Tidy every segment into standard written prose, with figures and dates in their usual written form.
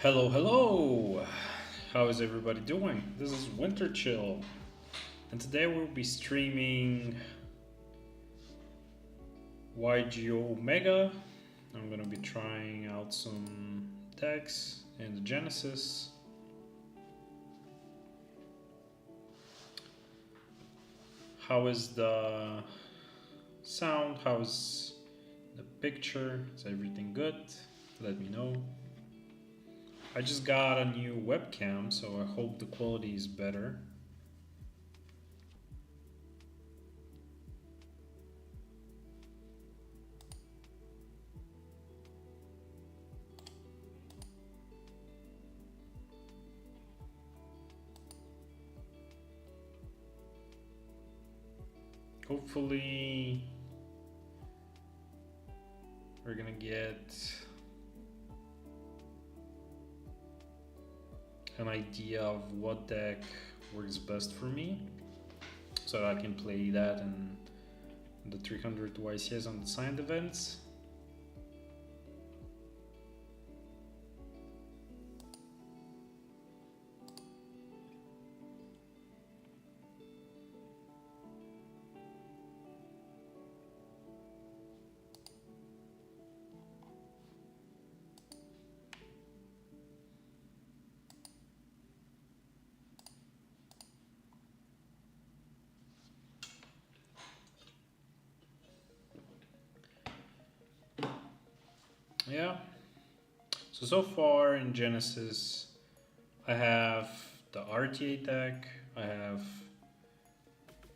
Hello, hello! How is everybody doing? This is Winter Chill, and today we'll be streaming YGO Mega. I'm gonna be trying out some decks in the Genesis. How is the sound? How is the picture? Is everything good? Let me know. I just got a new webcam, so I hope the quality is better. Hopefully we're gonna get an idea of what deck works best for me so that I can play that in the 300 YCS on the signed events. Yeah. So far in Genesis, I have the RTA deck, I have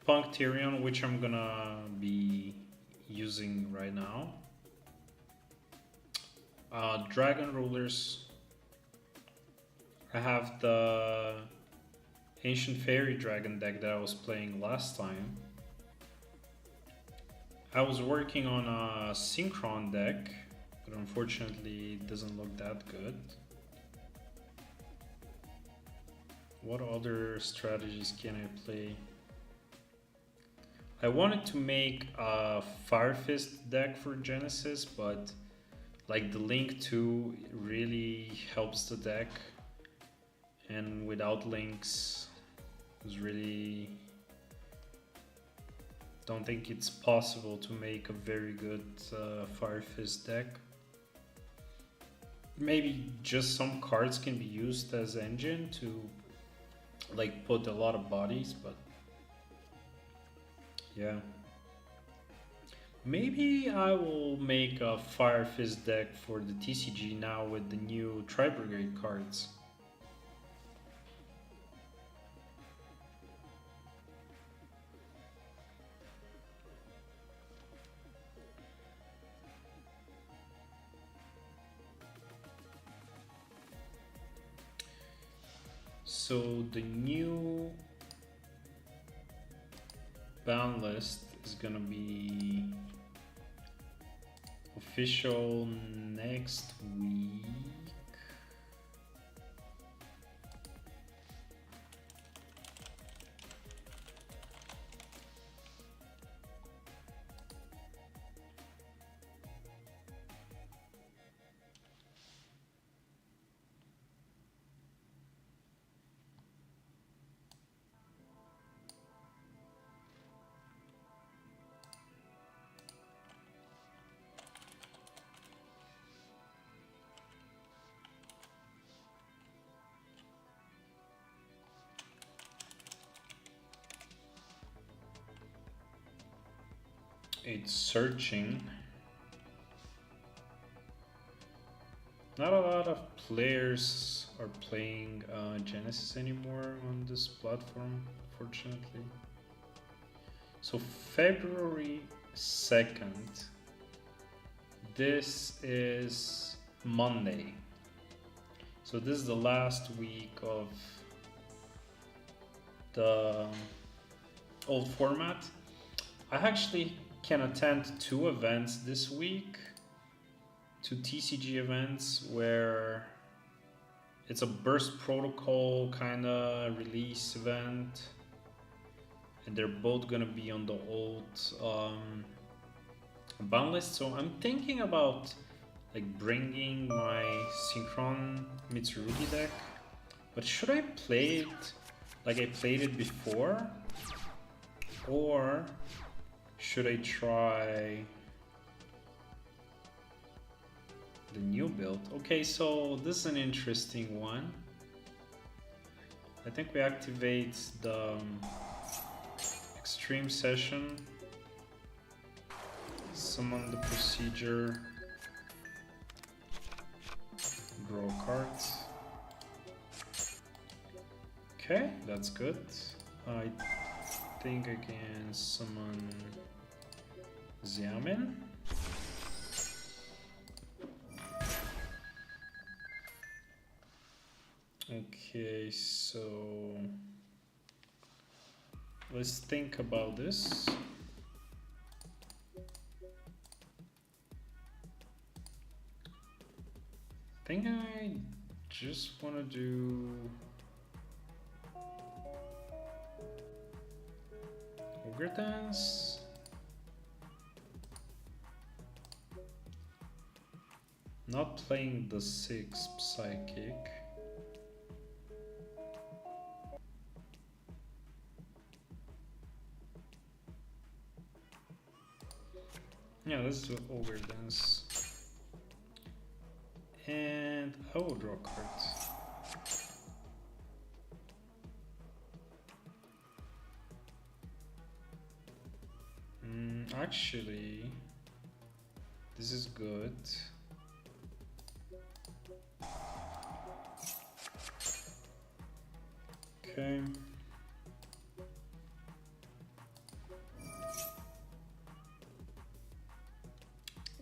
Punctirion, which I'm gonna be using right now. Dragon Rulers. I have the Ancient Fairy Dragon deck that I was playing last time. I was working on a Synchron deck, but unfortunately it doesn't look that good. What other strategies can I play? I wanted to make a Fire Fist deck for Genesis, but like the Link 2 really helps the deck, and without links it's really don't think it's possible to make a very good Fire Fist deck. Maybe just some cards can be used as engine to like put a lot of bodies, but yeah. Maybe I will make a Fire Fist deck for the TCG now with the new Tri-Brigade cards. So the new ban list is gonna be official next week. It's searching. Not a lot of players are playing Genesis anymore on this platform, fortunately. So February 2nd, this is Monday. So this is the last week of the old format. I actually can attend 2 events this week, 2 TCG events where it's a burst protocol kind of release event, and they're both gonna be on the old ban list. So I'm thinking about like bringing my Synchron Mitsurugi deck. But should I play it like I played it before? Or should I try the new build? Okay, so this is an interesting one. I think we activate the extreme session, summon the procedure, draw cards. Okay, that's good. I think I can summon Xiamen. Okay, so let's think about this. I think I just want to do Ogre Dance. Not playing the 6 Psychic. Yeah, let's do Ogre Dance. And I will draw cards. Actually, this is good. Okay.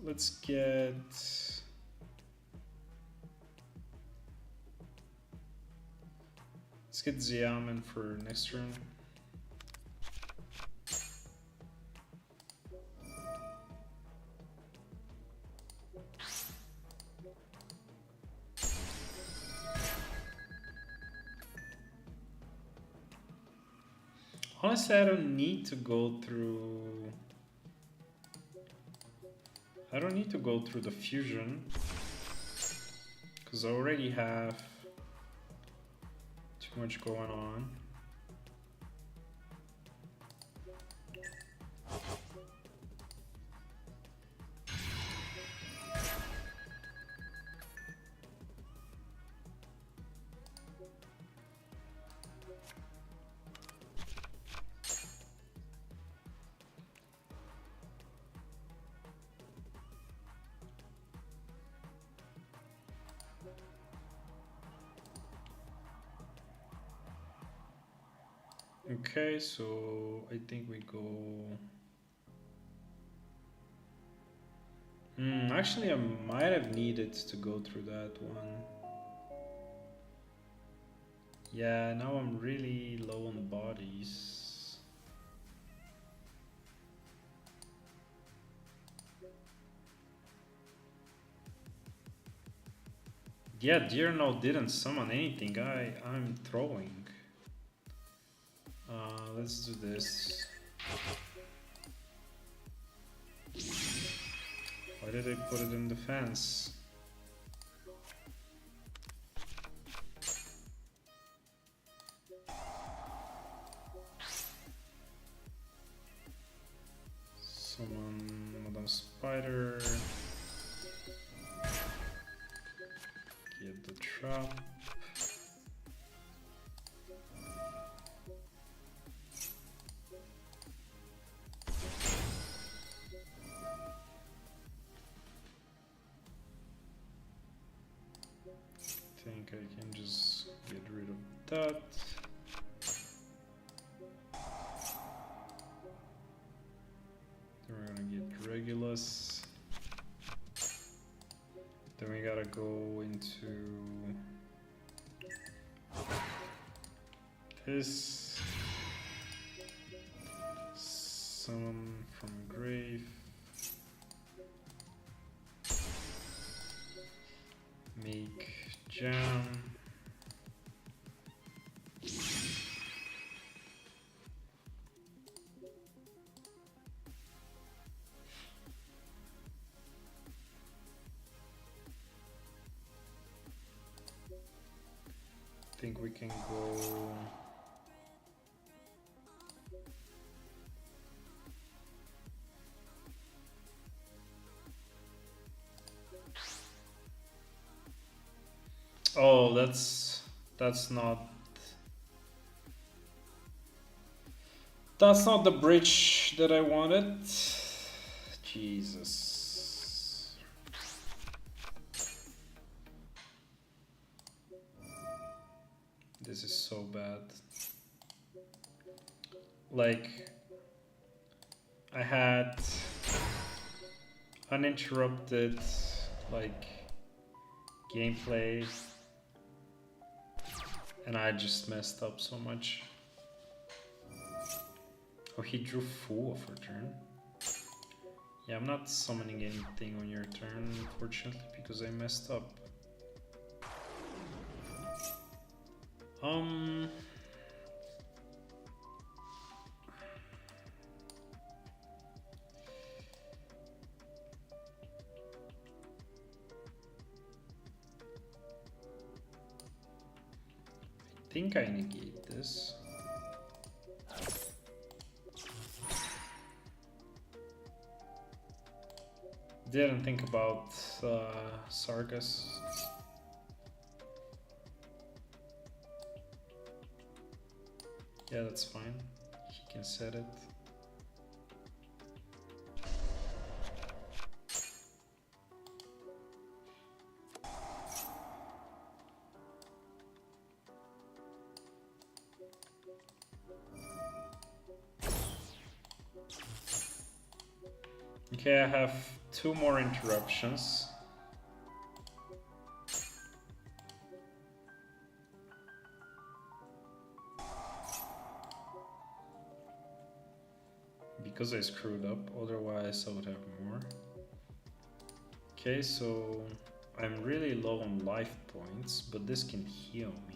Let's get Xiamen for next turn. Honestly, I don't need to go through. I don't need to go through the fusion because I already have too much going on. Okay, so I think we go. Actually, I might have needed to go through that one. Yeah, now I'm really low on bodies. Yeah, Deerno didn't summon anything. I'm throwing. Let's do this. Why did I put it in defense? Summon Madame Spider. Get the trap. I think I can just get rid of that. Then we're gonna get Regulus. Then we gotta go into this. Summon from grave. Make jam. think we can go. Oh, that's not the bridge that I wanted. Jesus. This is so bad. Like, I had uninterrupted, like, gameplay, and I just messed up so much. Oh, he drew full of her turn. Yeah, I'm not summoning anything on your turn, unfortunately, because I messed up. I think I negate this. Didn't think about Sargas. Yeah, that's fine. He can set it. Okay, I have 2 more interruptions. Because I screwed up, otherwise I would have more. Okay, so I'm really low on life points, but this can heal me.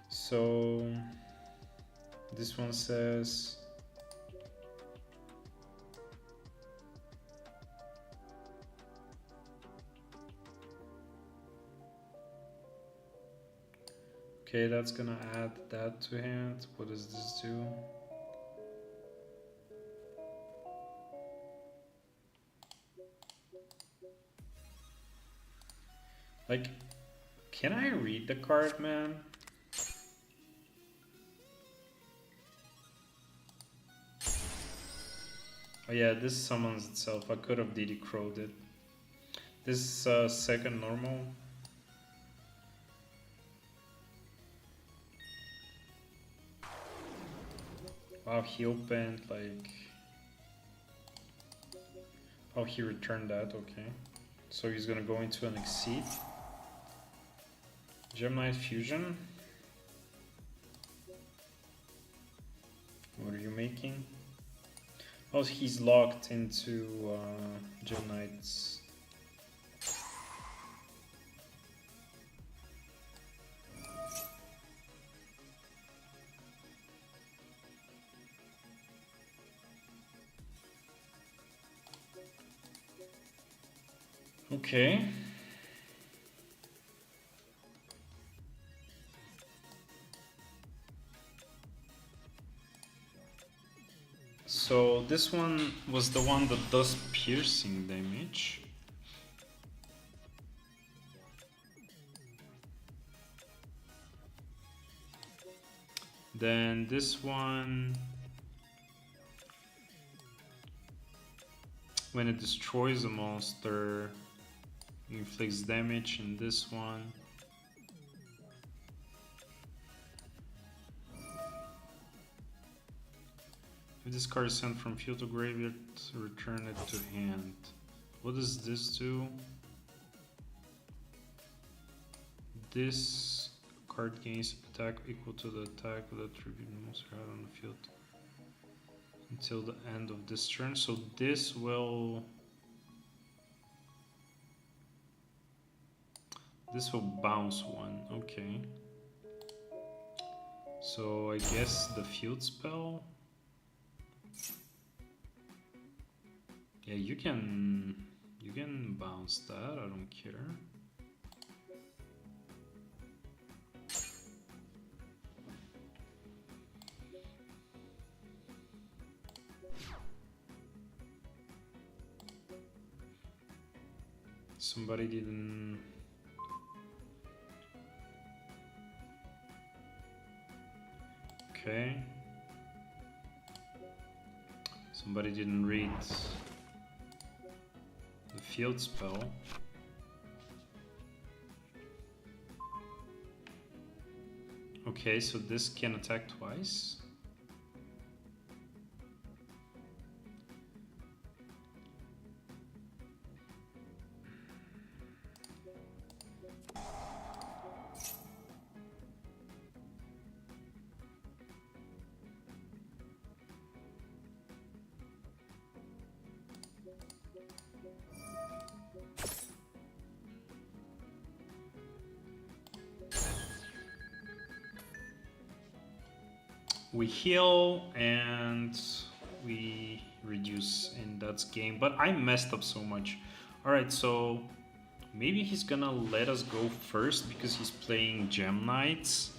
So this one says okay, that's gonna add that to hand. What does this do? Like, can I read the card, man? Oh yeah, this summons itself. I could have DD Crowed it. This is second normal. Wow, he opened like... Oh, he returned that, okay. So he's gonna go into an Exceed. Gemini Fusion. What are you making? Oh, he's locked into Gemini's. Okay. So this one was the one that does piercing damage. Then this one, when it destroys a monster, inflicts damage. And this one, if this card is sent from field to graveyard, return it to hand. What does this do? This card gains attack equal to the attack of the tribute monster out on the field. until the end of this turn. So this will bounce one. Okay. So I guess the field spell. Yeah, you can bounce that. I don't care. Somebody didn't. Okay. Somebody didn't read the field spell. Okay, so this can attack twice. We heal and we reduce in that game, but I messed up so much. Alright, so maybe he's gonna let us go first because he's playing Gem Knights.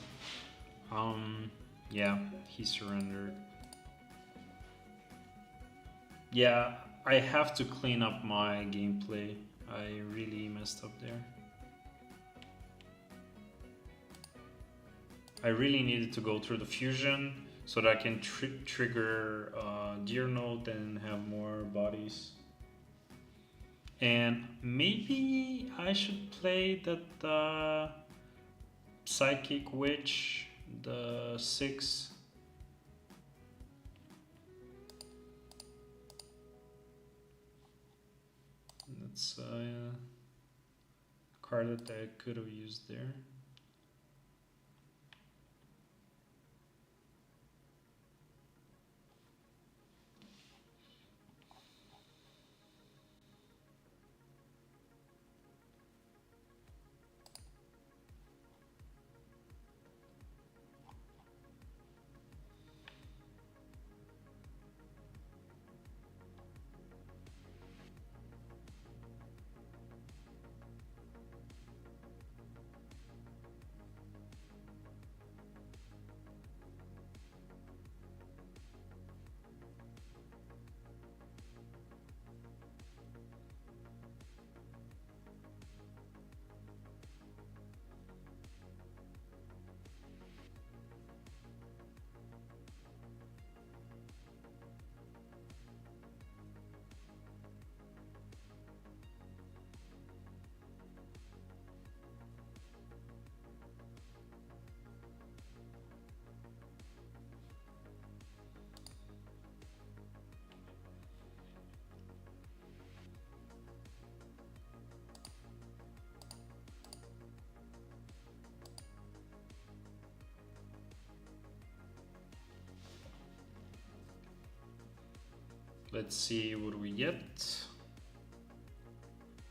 Yeah, he surrendered. Yeah, I have to clean up my gameplay. I really messed up there. I really needed to go through the fusion so that I can trigger Deer Note and have more bodies. And maybe I should play that Psychic Witch, the 6. That's a card that I could have used there. Let's see what we get.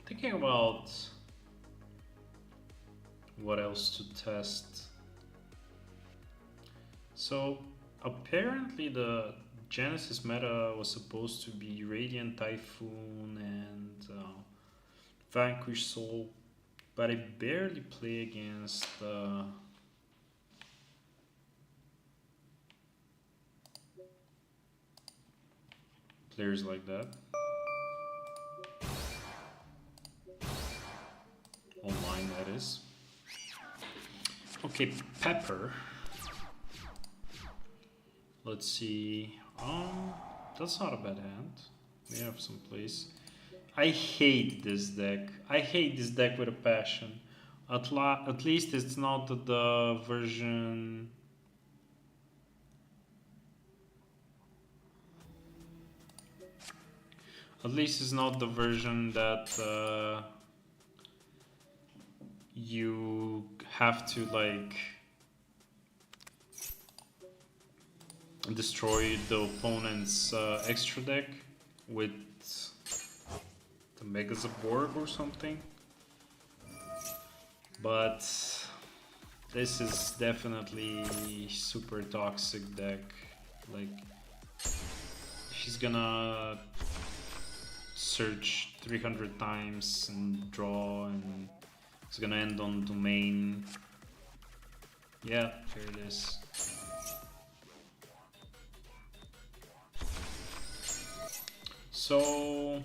Thinking about what else to test. So apparently the Genesis meta was supposed to be Radiant Typhoon and Vanquish Soul, but I barely play against players like that. Online, that is. Okay, Pepper. Let's see. That's not a bad hand. We have some place. I hate this deck. I hate this deck with a passion. At least it's not the version. At least it's not the version that you have to like destroy the opponent's extra deck with the Megazaborg or something. But this is definitely super toxic deck. Like, she's gonna search 300 times and draw, and it's gonna end on domain. Yeah, here it is. So,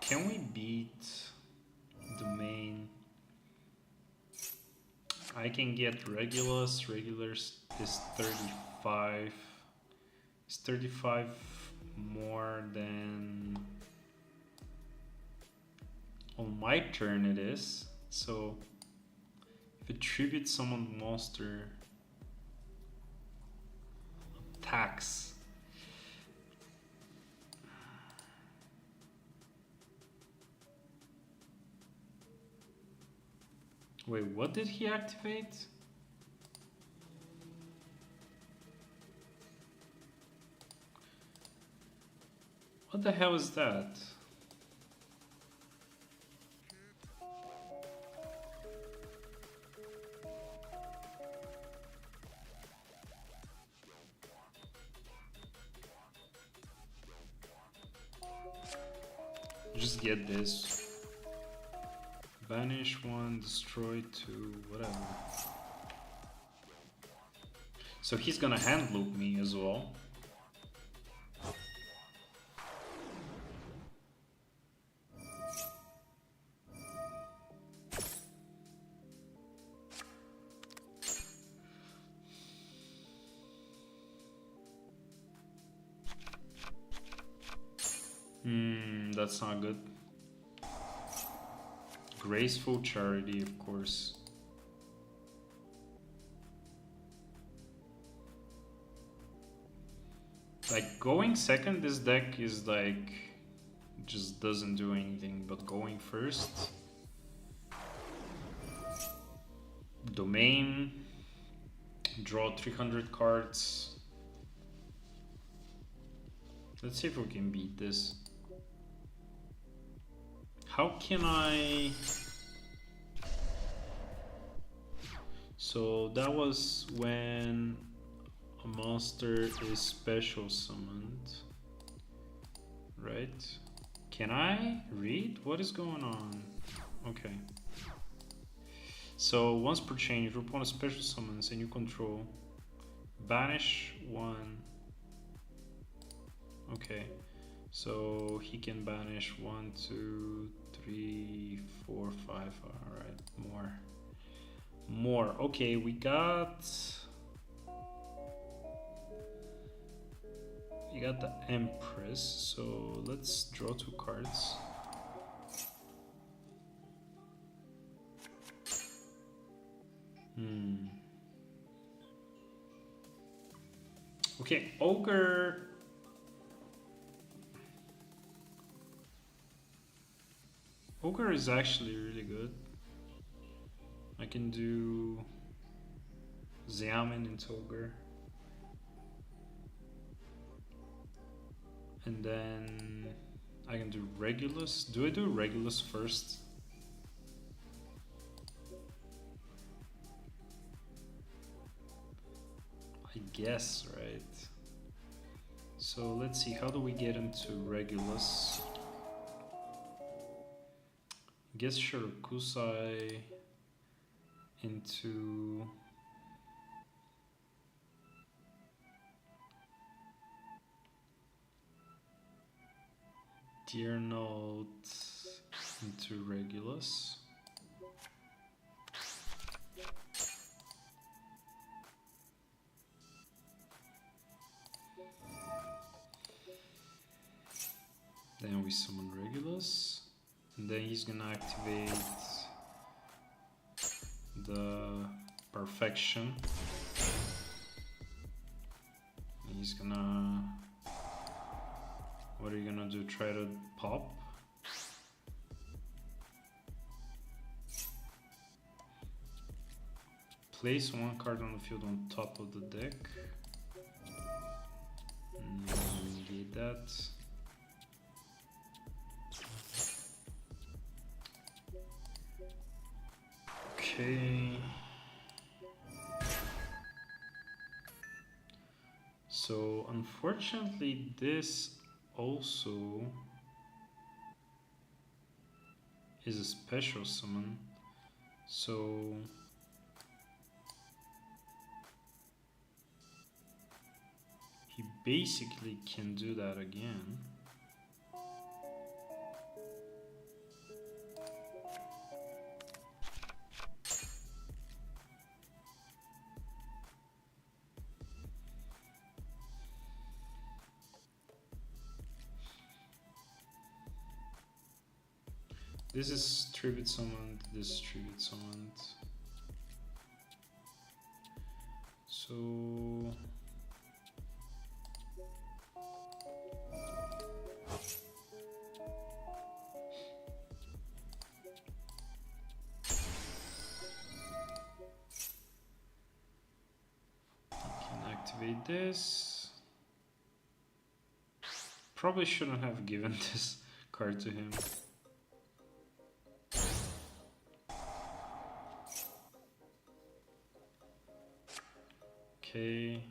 can we beat domain? I can get Regulus. Regulus is 35. It's 35 more than on my turn it is. So if it tributes summon monster, attacks. Wait, what did he activate? What the hell is that? Just get this. Banish one, destroy two, whatever. So he's gonna hand loop me as well. That's not good. Graceful Charity, of course. Like, going second, this deck is like, just doesn't do anything, but going first, domain, draw 300 cards. Let's see if we can beat this. How can I... So that was when a monster is special summoned, right? Can I read? What is going on? Okay. So once per chain, if your opponent special summons and you control, banish one. Okay. So he can banish 1, 2, 3, 4, 5. All right, more. Okay, we got the Empress. So let's draw 2 cards. Okay, Ogre. Ogre is actually really good. I can do Xiamen into Ogre. And then I can do Regulus. Do I do Regulus first? I guess, right? So let's see, how do we get into Regulus? Guess Shirakusai into Dear Note into Regulus. Then we summon Regulus. And then he's gonna activate the Perfection. He's gonna... What are you gonna do? Try to pop? Place one card on the field on top of the deck. Negate that. Okay. So unfortunately this also is a special summon. So he basically can do that again. This is tribute summoned, this is tribute summoned. So activate this. Probably shouldn't have given this card to him. Okay.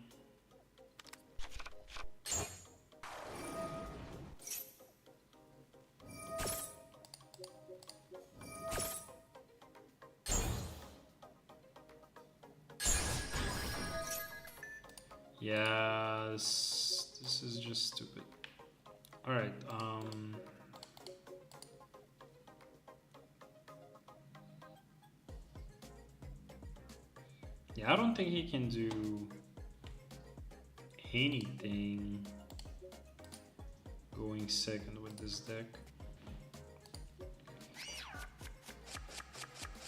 Yeah, this is just stupid. All right. Yeah, I don't think he can do anything going second with this deck.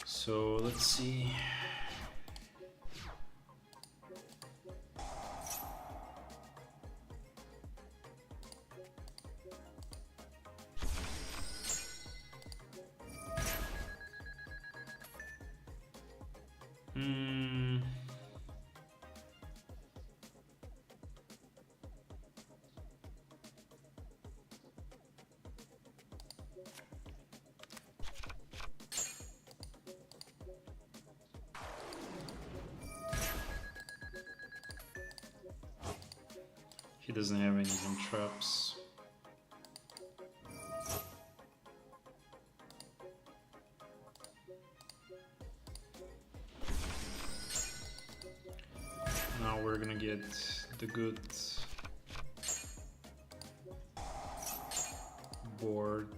So let's see. He doesn't have any traps. Now we're gonna get the good board.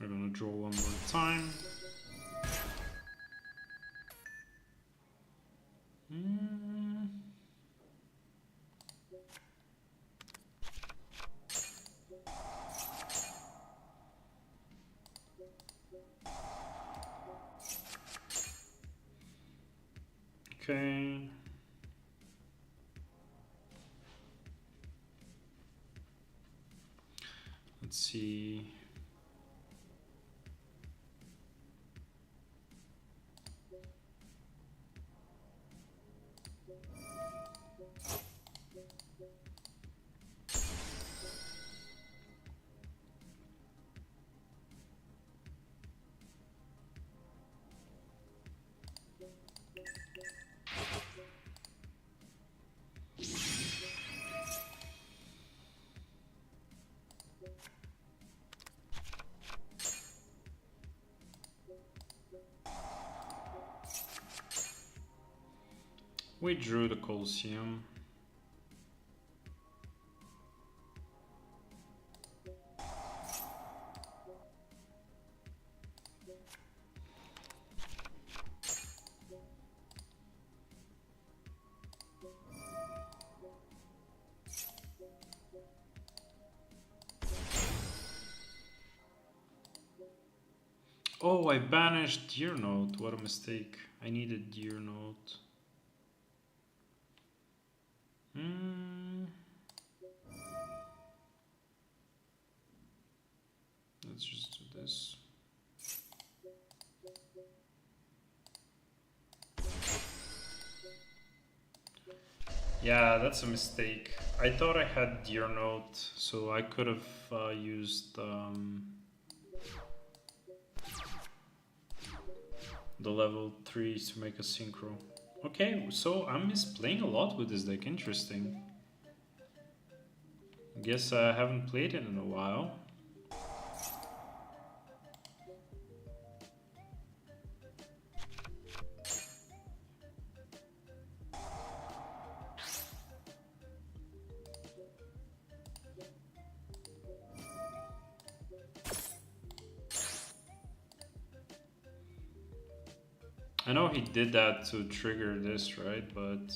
We're gonna draw one more time. Okay. Let's see. We drew the Colosseum. Oh, I banished Deer Note. What a mistake. I needed Deer Note. Let's just do this. Yeah, that's a mistake. I thought I had Deer Note, so I could have used the level 3 to make a synchro. Okay, so I'm misplaying a lot with this deck. Interesting. Guess I haven't played it in a while. I know he did that to trigger this, right? But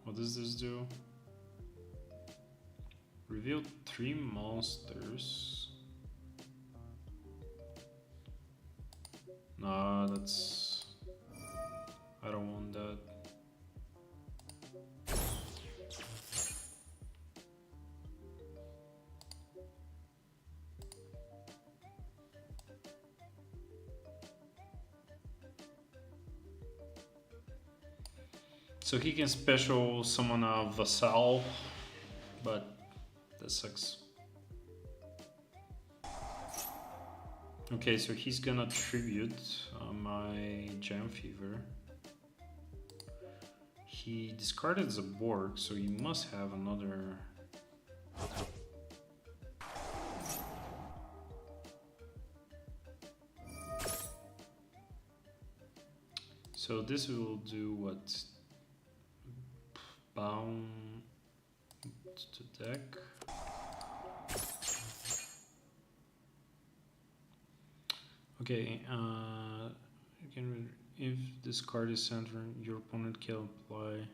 what does this do? Reveal 3 monsters. Nah, that's... I don't want that. So he can special summon a Vassal, but that sucks. Okay, so he's gonna tribute my Jam Fever. He discarded the Borg, so he must have another... So this will do what? Bound to deck. Okay, you can, if this card is centered, your opponent can apply.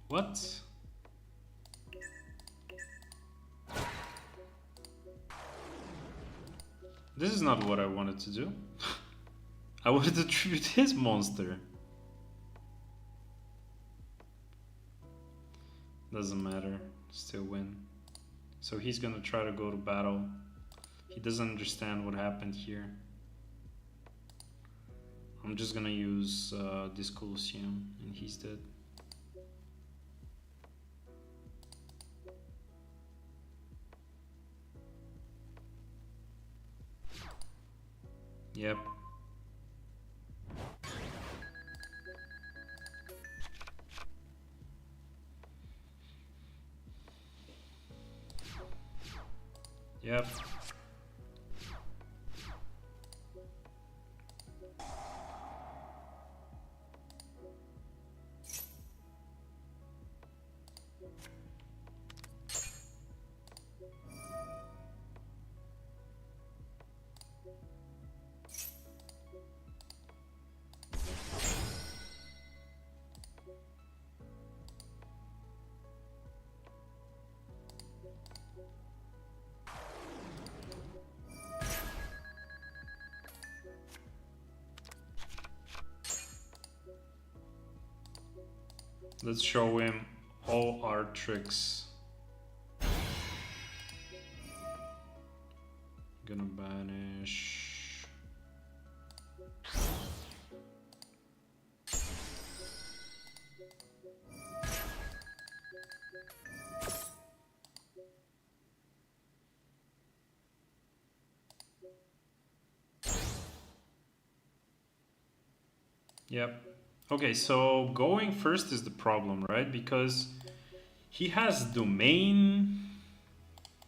What? This is not what I wanted to do. I wanted to tribute his monster. Doesn't matter, still win. So he's gonna try to go to battle. He doesn't understand what happened here. I'm just gonna use this Colosseum and he's dead. Yep. Yep. Let's show him all our tricks. Gonna banish. Yep. Okay, so going first is the problem, right? Because he has Domain.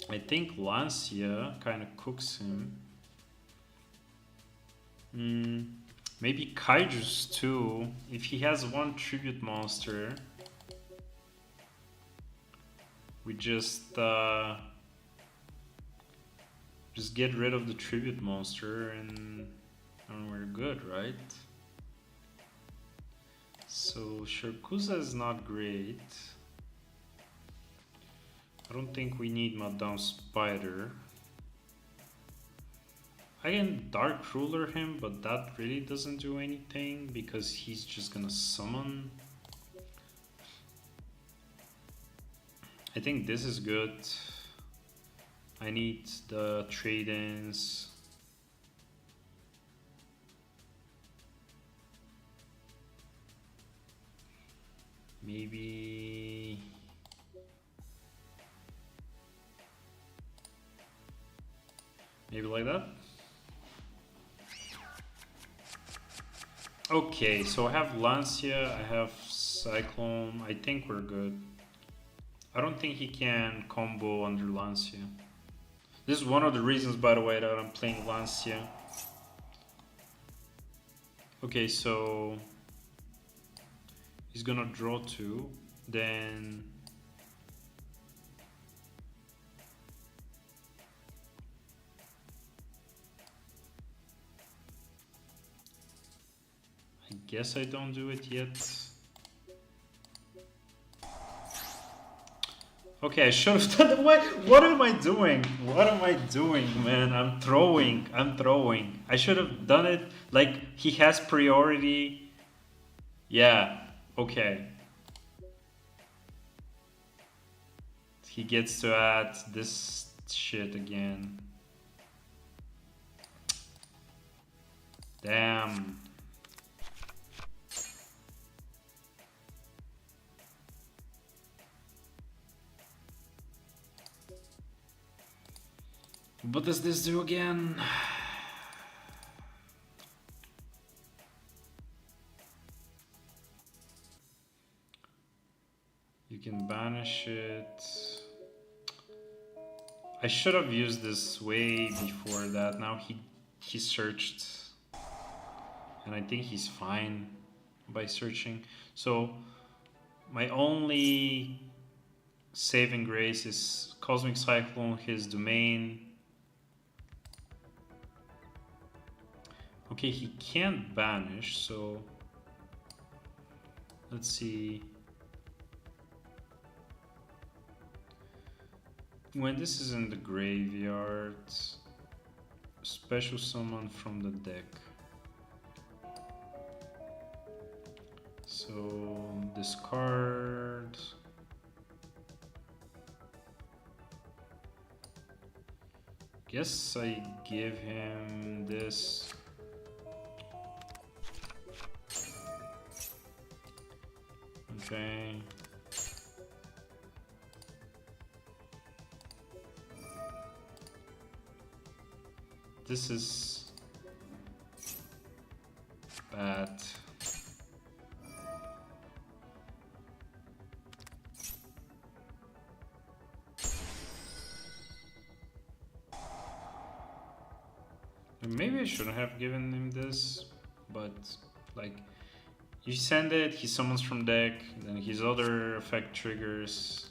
I think Lancia kind of cooks him. Maybe Kaiju's too. If he has one tribute monster, we just get rid of the tribute monster and we're good, right? So Shirkuza is not great. I don't think we need Madame Spider. I can Dark Ruler him, but that really doesn't do anything because he's just gonna summon. I think this is good. I need the trade-ins. Maybe like that. Okay, so I have Lancia, I have Cyclone. I think we're good. I don't think he can combo under Lancia. This is one of the reasons, by the way, that I'm playing Lancia. Okay, so he's gonna draw 2, then I guess I don't do it yet. Okay, I should have done it. What am I doing? What am I doing, man? I'm throwing. I should have done it like he has priority. Yeah, okay. He gets to add this shit again. Damn. What does this do again? You can banish it. I should have used this way before that. Now he searched. And I think he's fine by searching. So my only saving grace is Cosmic Cyclone, his domain. Okay, he can't banish, so let's see. When this is in the graveyard, special summon from the deck. So discard. Guess I give him this. Okay. This is bad. Maybe I shouldn't have given him this, but like, you send it, he summons from deck, then his other effect triggers.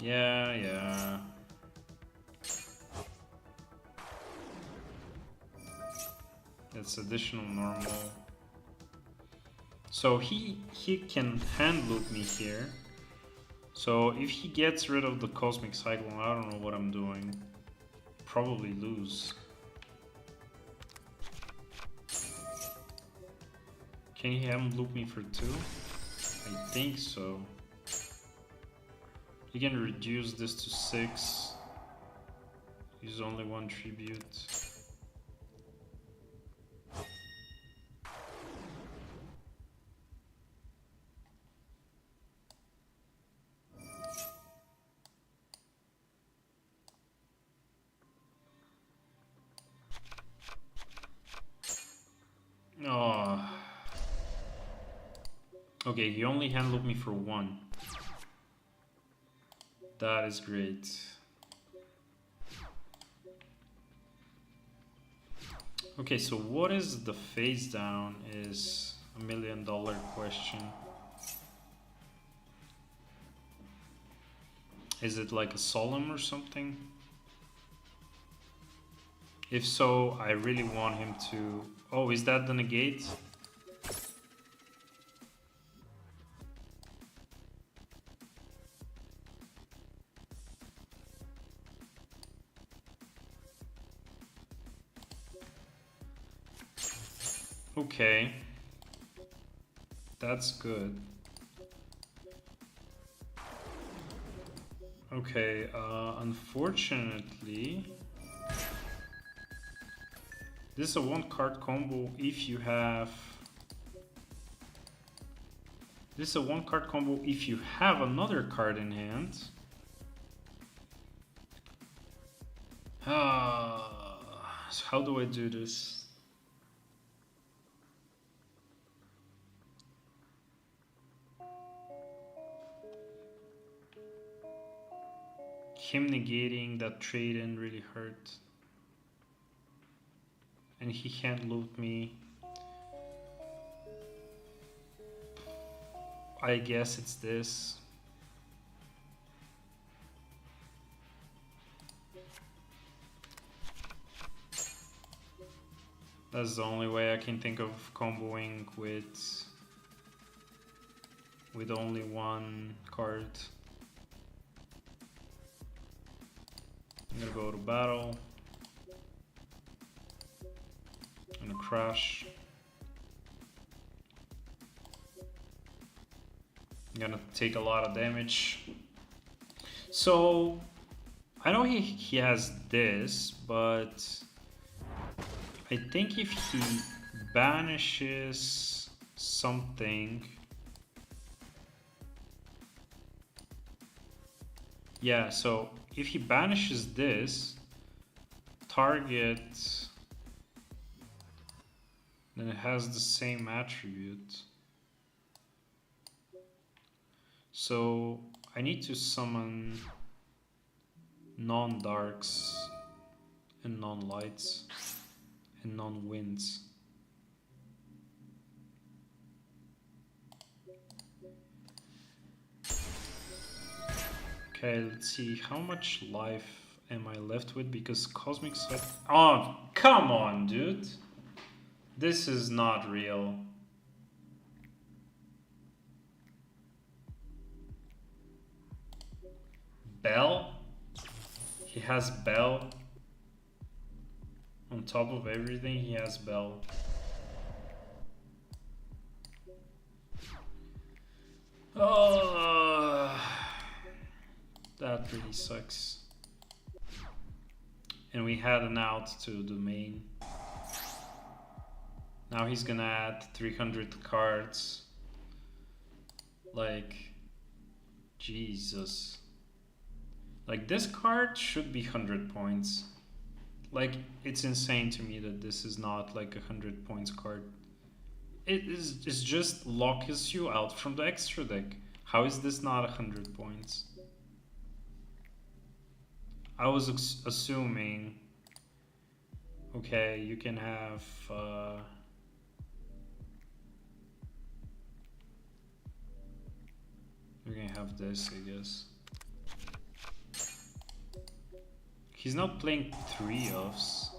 Yeah. That's additional normal. So he can hand loop me here. So if he gets rid of the Cosmic Cyclone, I don't know what I'm doing. Probably lose. Can he hand loop me for 2? I think so. He can reduce this to 6. Use only 1 tribute. Oh. Okay, he only hand looped me for 1. That is great. Okay, so what is the face down is $1 million question. Is it like a solemn or something? If so, I really want him to... Oh, is that the negate? Okay. That's good. Okay, unfortunately... This is a one card combo if you have... This is a one card combo if you have another card in hand. So how do I do this? Him negating that trade in really hurt. And he can't loot me. I guess it's this. That's the only way I can think of comboing with only one card. I'm gonna go to battle. I'm gonna crash. I'm gonna take a lot of damage. So I know he has this, but I think if he banishes something, yeah, so if he banishes this target, then it has the same attribute. So I need to summon non-darks and non-lights and non-winds. Okay, let's see, how much life am I left with? Because Cosmic Sweat... Oh, come on, dude! This is not real. Bell? He has Bell. On top of everything, he has Bell. Oh, that really sucks. And we had an out to the main. Now he's gonna add 300 cards. Like, Jesus. Like, this card should be 100 points. Like, it's insane to me that this is not like a 100 points card. It's just locks you out from the extra deck. How is this not 100 points? I was assuming, okay, you can have we're gonna have this, I guess. He's not playing 3 offs.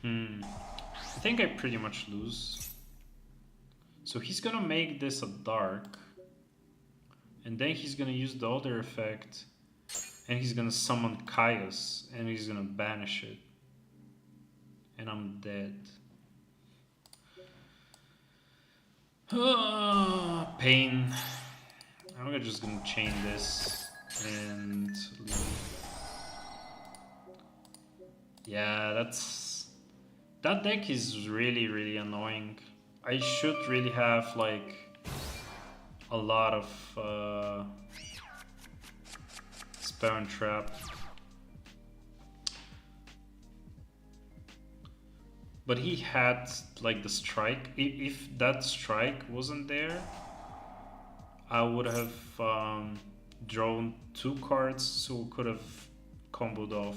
I think I pretty much lose. So he's gonna make this a dark. And then he's gonna use the other effect. And he's gonna summon Chaos. And he's gonna banish it. And I'm dead. Pain. I'm just gonna chain this and leave. Yeah, that deck is really annoying. I should really have like a lot of spell and trap. But he had like the strike. If that strike wasn't there, I would have drawn 2 cards, so could have comboed off.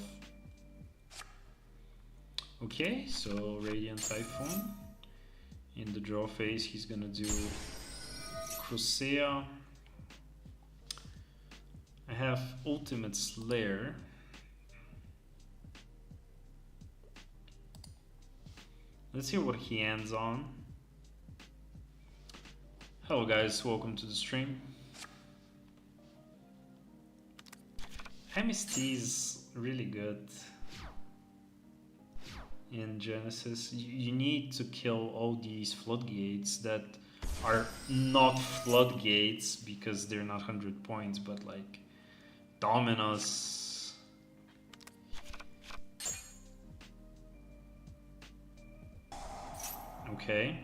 Okay, so Radiant Typhoon. In the draw phase, he's gonna do Crusea. have Ultimate Slayer. Let's see what he ends on. Hello guys, welcome to the stream. MST is really good in Genesis. You need to kill all these floodgates that are not floodgates because they're not 100 points, but like Dominus. Okay.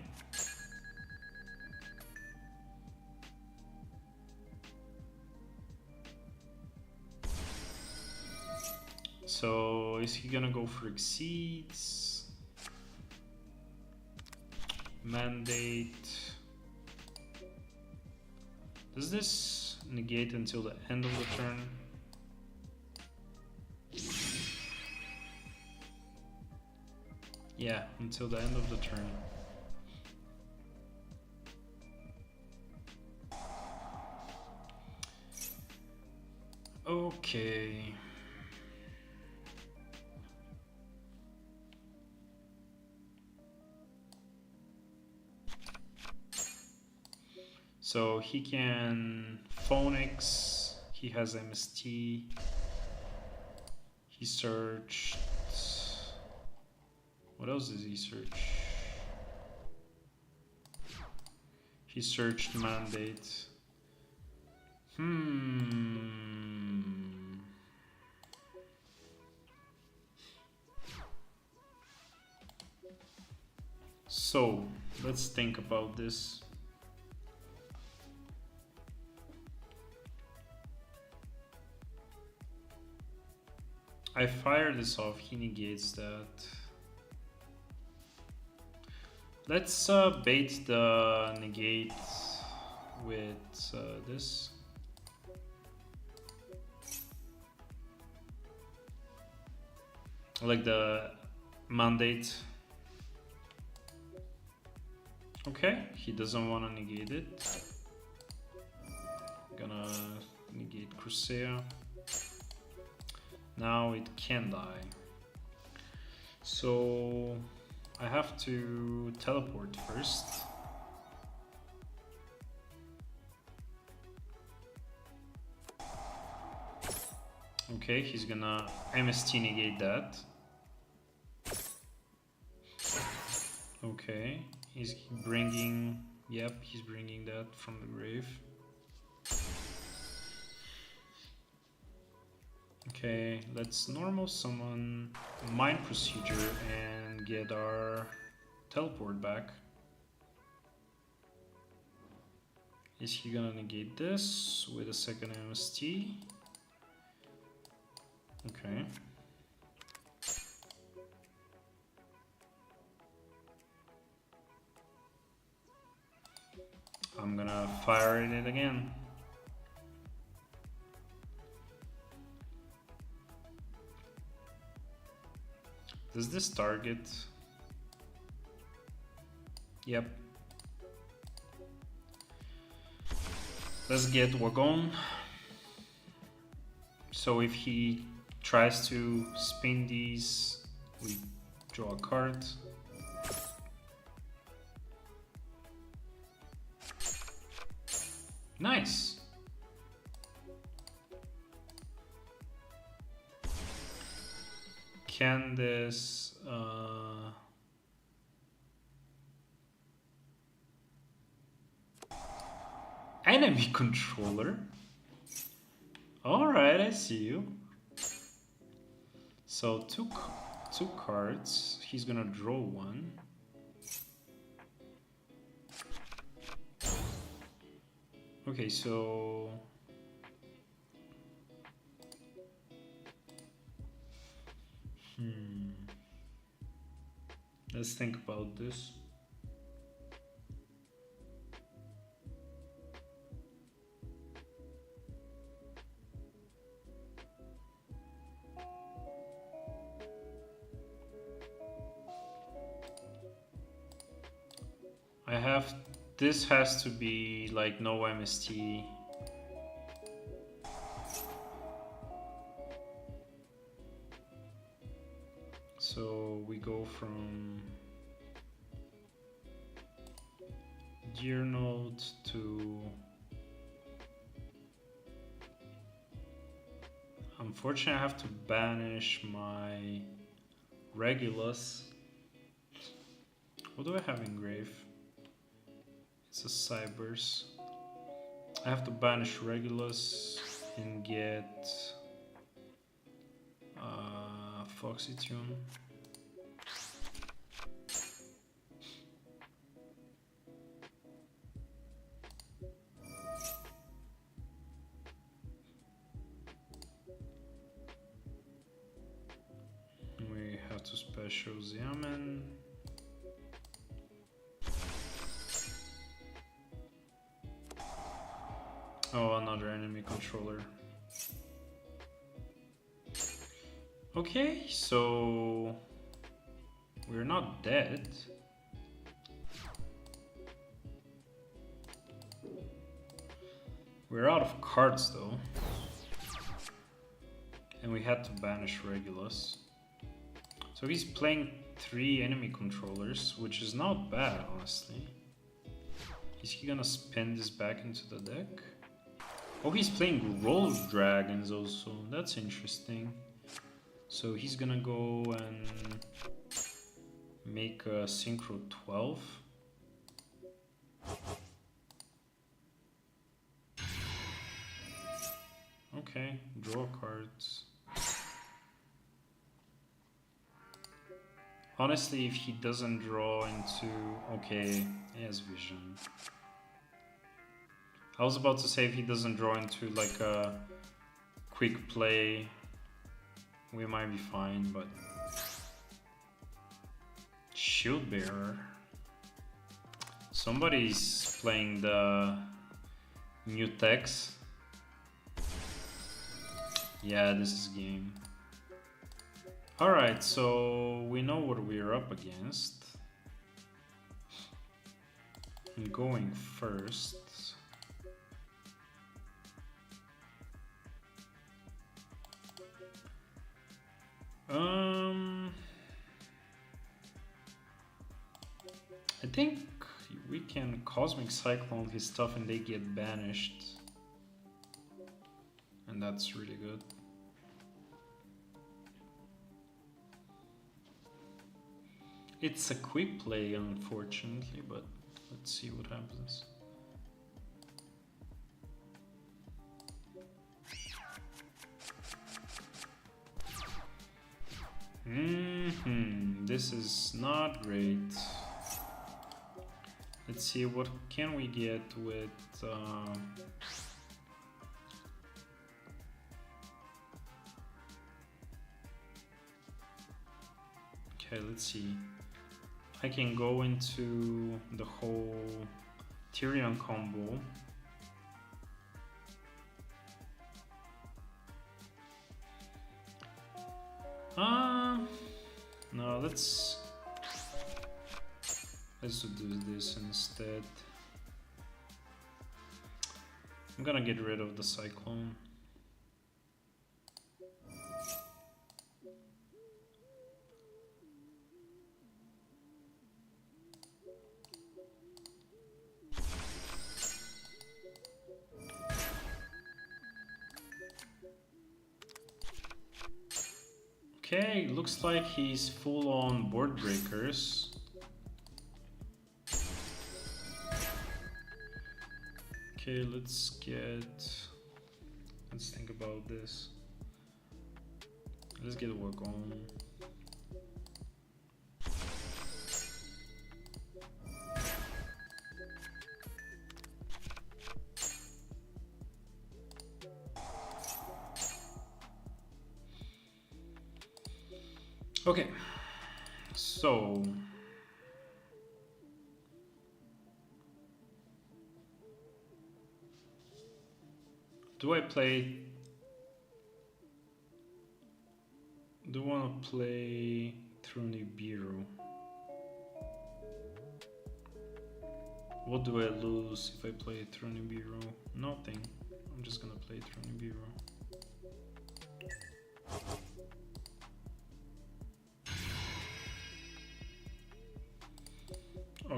So is he gonna go for Exceeds? Mandate. Does this negate until the end of the turn? Yeah, until the end of the turn. Okay. So he can Phonics, he has MST, he searched, what else does he search? He searched Mandate. So let's think about this. I fire this off, he negates that. Let's bait the negate with this. Like the mandate. Okay, he doesn't want to negate it. Gonna negate Crusader. Now it can die. So I have to teleport first. Okay, he's gonna MST negate that. Okay, he's bringing, yep, he's bringing that from the grave. Okay, let's normal summon Mind Procedure and get our teleport back. Is he gonna negate this with a second MST? Okay. I'm gonna fire it again. Does this target? Yep. Let's get Wagon. So if he tries to spin these, we draw a card. Nice. Can this enemy controller? All right, I see you. So two cards. He's gonna draw one. Okay, so let's think about this. I have, this has to be like no MST. So we go from gear node to, unfortunately I have to banish my Regulus. What do I have in grave? It's a Cybers. I have to banish Regulus and get Foxy Tune. We have to special Xiamen. Oh, another enemy controller. Okay, so we're not dead. We're out of cards though. And we had to banish Regulus. So he's playing 3 enemy controllers, which is not bad, honestly. Is he gonna spin this back into the deck? Oh, he's playing Rose Dragons also. That's interesting. So he's gonna go and make a Synchro 12. Okay, draw cards. Honestly, if he doesn't draw into... Okay, he has vision. I was about to say if he doesn't draw into like a quick play, we might be fine, but... Shield Bearer. Somebody's playing the Mutex. Yeah, this is game. Alright, so we know what we're up against. I'm going first. I think we can Cosmic Cyclone his stuff and they get banished. And that's really good. It's a quick play, unfortunately, but let's see what happens. This is not great. Let's see, what can we get with... Okay, let's see. I can go into the whole Tyrion combo. No, let's do this instead. I'm gonna get rid of the Cyclone. Okay, looks like he's full on board breakers. Okay, let's think about this. Let's get work on. Okay, so do I want to play through Nibiru? What do I lose if I play through Nibiru? Nothing. I'm just gonna play through Nibiru.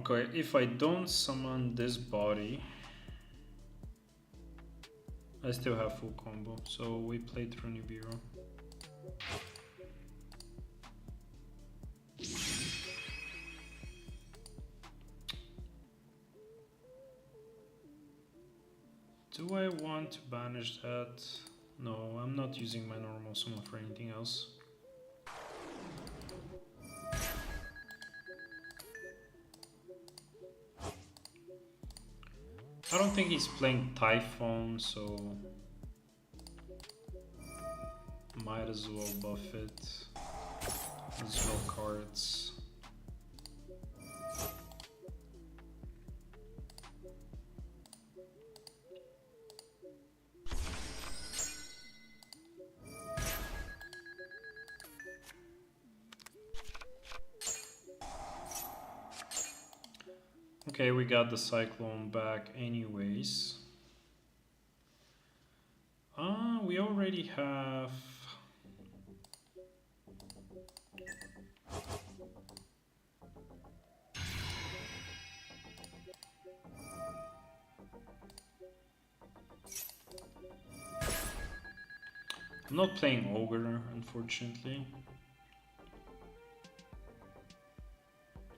Okay, if I don't summon this body, I still have full combo, so we play through Nibiru. Do I want to banish that? No, I'm not using my normal summon for anything else. I don't think he's playing Typhon, so might as well buff it. Let's draw cards. Okay, we got the Cyclone back anyways. We already have... I'm not playing Ogre, unfortunately.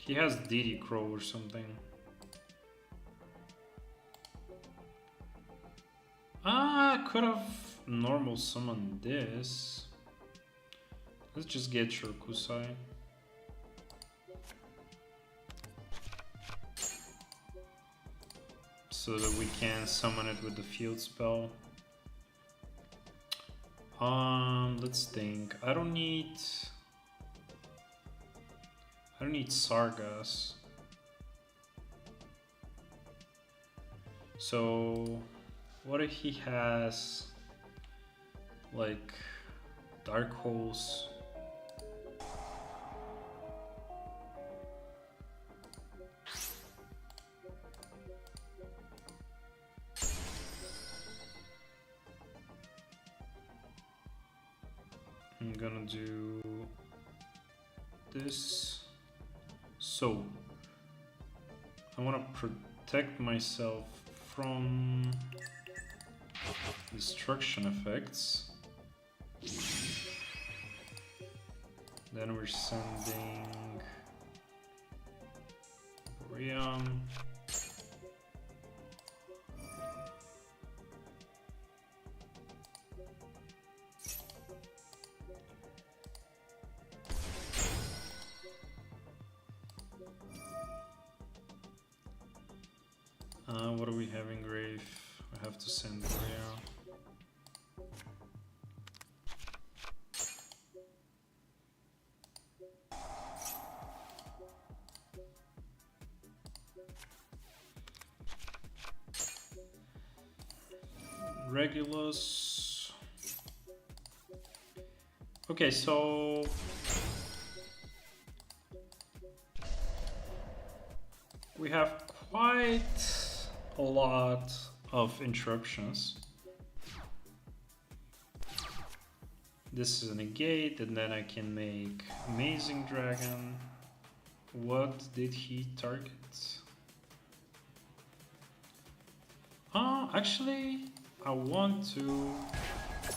He has DD Crow or something. I could have normal summoned this. Let's just get Shurkusai. So that we can summon it with the field spell. Let's think. I don't need Sargas. So what if he has like Dark Holes? I'm gonna do this. So I want to protect myself from destruction effects. Then we're sending Briam. What do we have in grave? I have to send Briam. Regulus. Okay, so we have quite a lot of interruptions. This is a negate, and then I can make Amazing Dragon. What did he target? Actually, I want to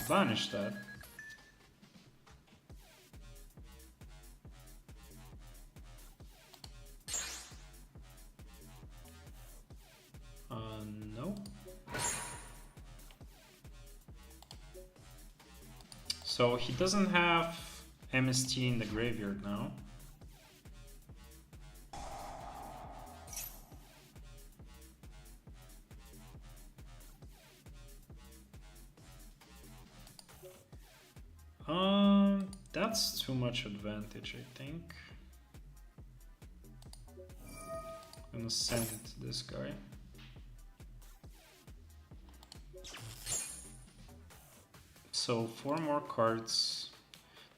banish that. No. So he doesn't have MST in the graveyard now. That's too much advantage, I think. I'm gonna send this guy. So 4 more cards.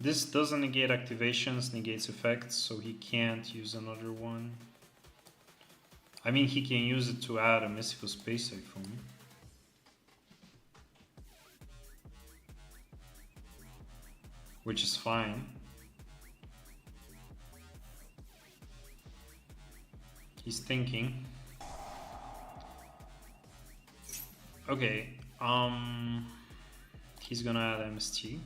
This doesn't negate activations, negates effects, so he can't use another one. I mean, he can use it to add a Mystical Space Typhoon. Which is fine. He's thinking. Okay, he's gonna add MST.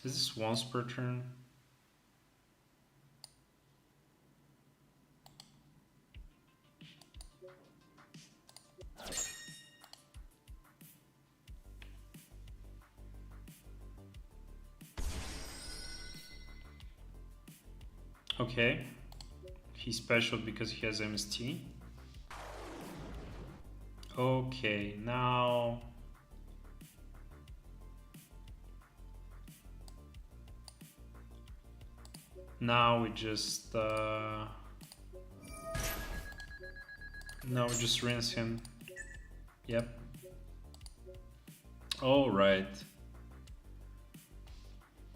Is this once per turn? Okay, he's special because he has MST. Okay, now we just rinse him. Yep. All right.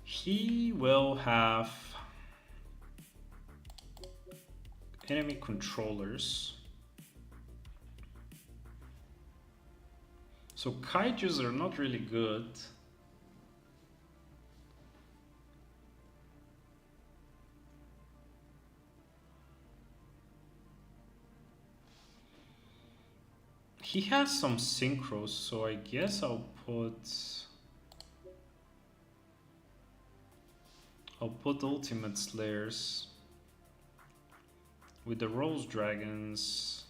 He will have enemy controllers. So kaijus are not really good. He has some synchros, so I guess I'll put ultimate slayers with the rose dragons.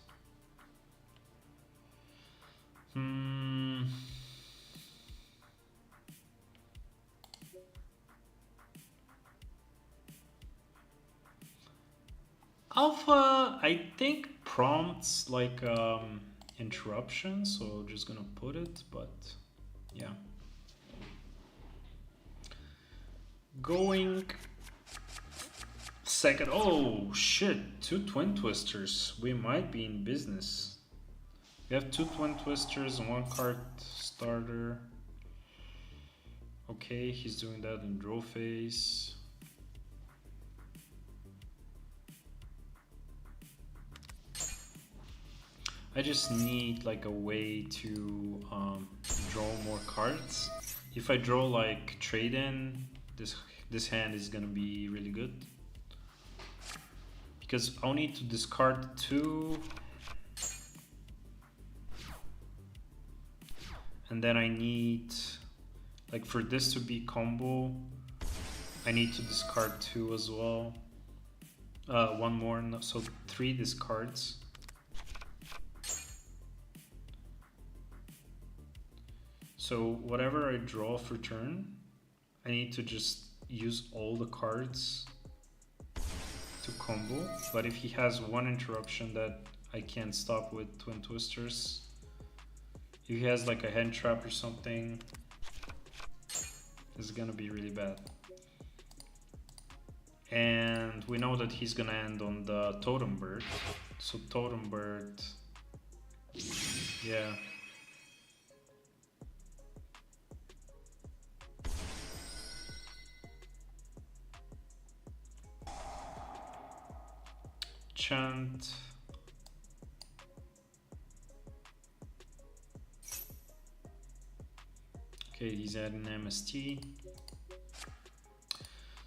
Alpha, I think, prompts like interruption, so just gonna put it, but yeah. Going second. Oh shit, 2 twin twisters. We might be in business. We have 2 twin twisters and 1 card starter. Okay, he's doing that in draw phase. I just need like a way to draw more cards. If I draw like trade in, this hand is gonna be really good. Because I'll need to discard 2. And then I need, like for this to be combo, I need to discard 2 as well. 1 more, so 3 discards. So whatever I draw for turn, I need to just use all the cards to combo. But if he has 1 interruption that I can't stop with twin twisters, if he has like a hand trap or something, it's gonna be really bad. And we know that he's gonna end on the totem bird. So totem bird, yeah. Chant. Okay, he's adding MST.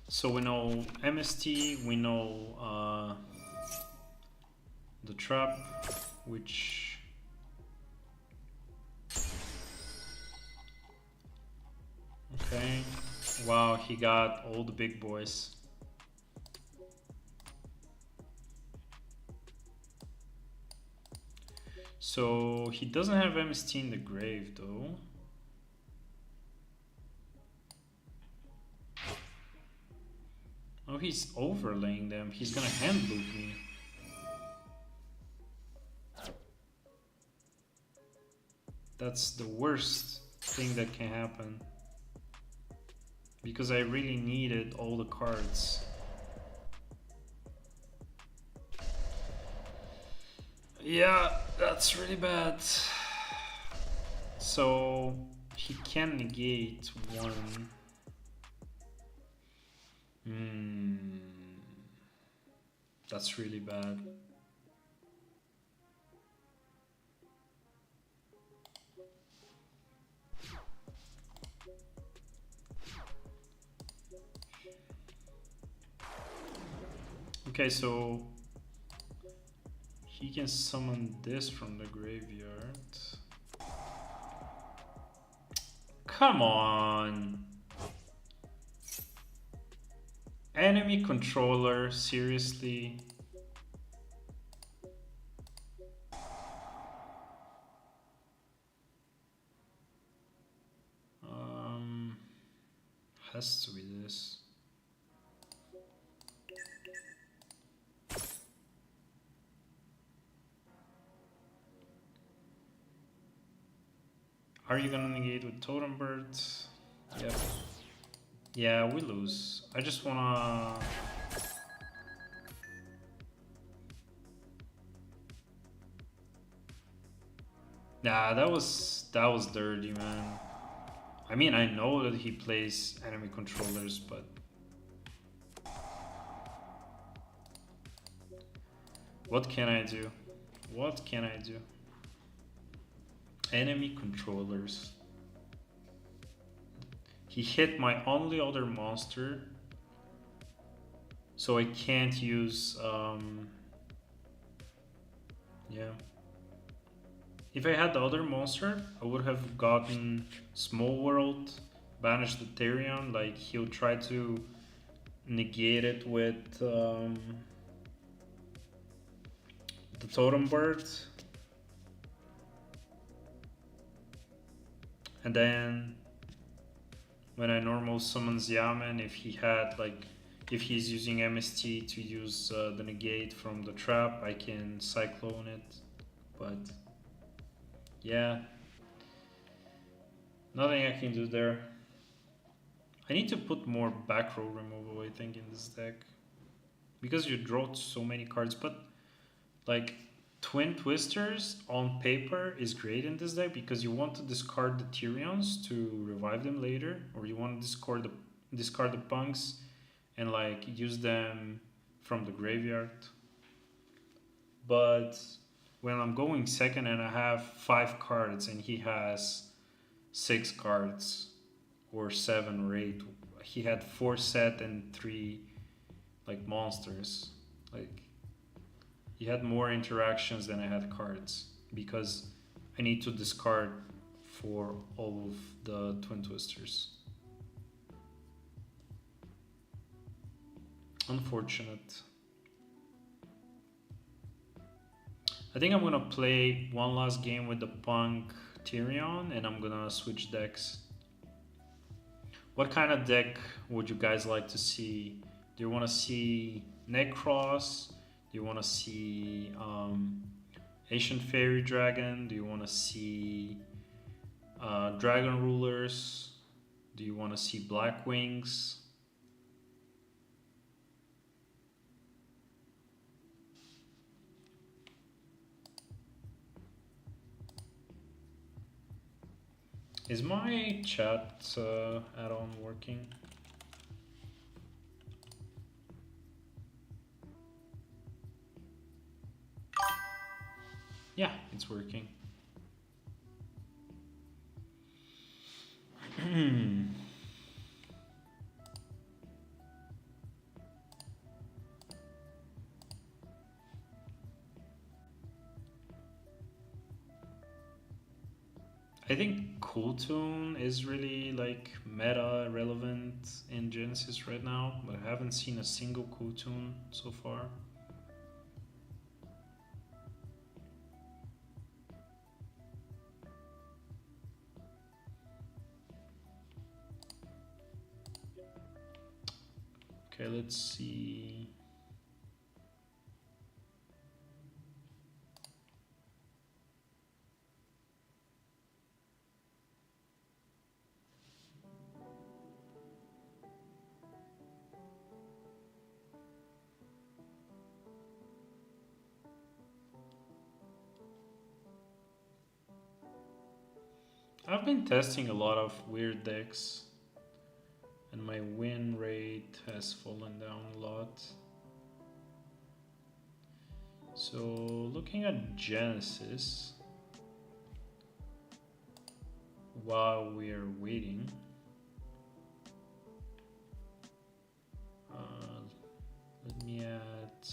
So we know MST, we know the trap, which okay. Wow, he got all the big boys. So he doesn't have MST in the grave though. Oh, he's overlaying them. He's gonna hand loop me. That's the worst thing that can happen. Because I really needed all the cards. Yeah, that's really bad. So he can negate 1. That's really bad. Okay, so he can summon this from the graveyard. Come on. Enemy controller, seriously? Has to be this. Are you gonna negate with Totem Birds? Yep. Yeah, we lose. I just wanna... Nah, that was dirty, man. I mean, I know that he plays enemy controllers, but... What can I do? What can I do? Enemy controllers. He hit my only other monster, so I can't use, yeah. If I had the other monster, I would have gotten Small World, banished the Therion, like he'll try to negate it with the Totem Bird. And then when I normal summons Yaman, if he had like, if he's using MST to use the negate from the trap, I can Cyclone it, but yeah, nothing I can do there. I need to put more back row removal, I think, in this deck, because you draw so many cards, but like Twin Twisters on paper is great in this deck because you want to discard the Tyrions to revive them later, or you want to discard the punks and like use them from the graveyard. But when I'm going second and I have 5 cards and he has 6 cards or 7 or 8, he had 4 set and 3 like monsters. Like he had more interactions than I had cards because I need to discard for all of the Twin Twisters. Unfortunate. I think I'm gonna play one last game with the Punk Tyrion and I'm gonna switch decks. What kind of deck would you guys like to see? Do you want to see Necros? Do you want to see Ancient Fairy Dragon? Do you want to see Dragon Rulers? Do you want to see Black Wings? Is my chat add-on working? Yeah, it's working. I think Cool Tune is really like meta relevant in Genesis right now, but I haven't seen a single Cool Tune so far. Okay, let's see. I've been testing a lot of weird decks and my win rate has fallen down a lot. So looking at Genesis while we are waiting, let me add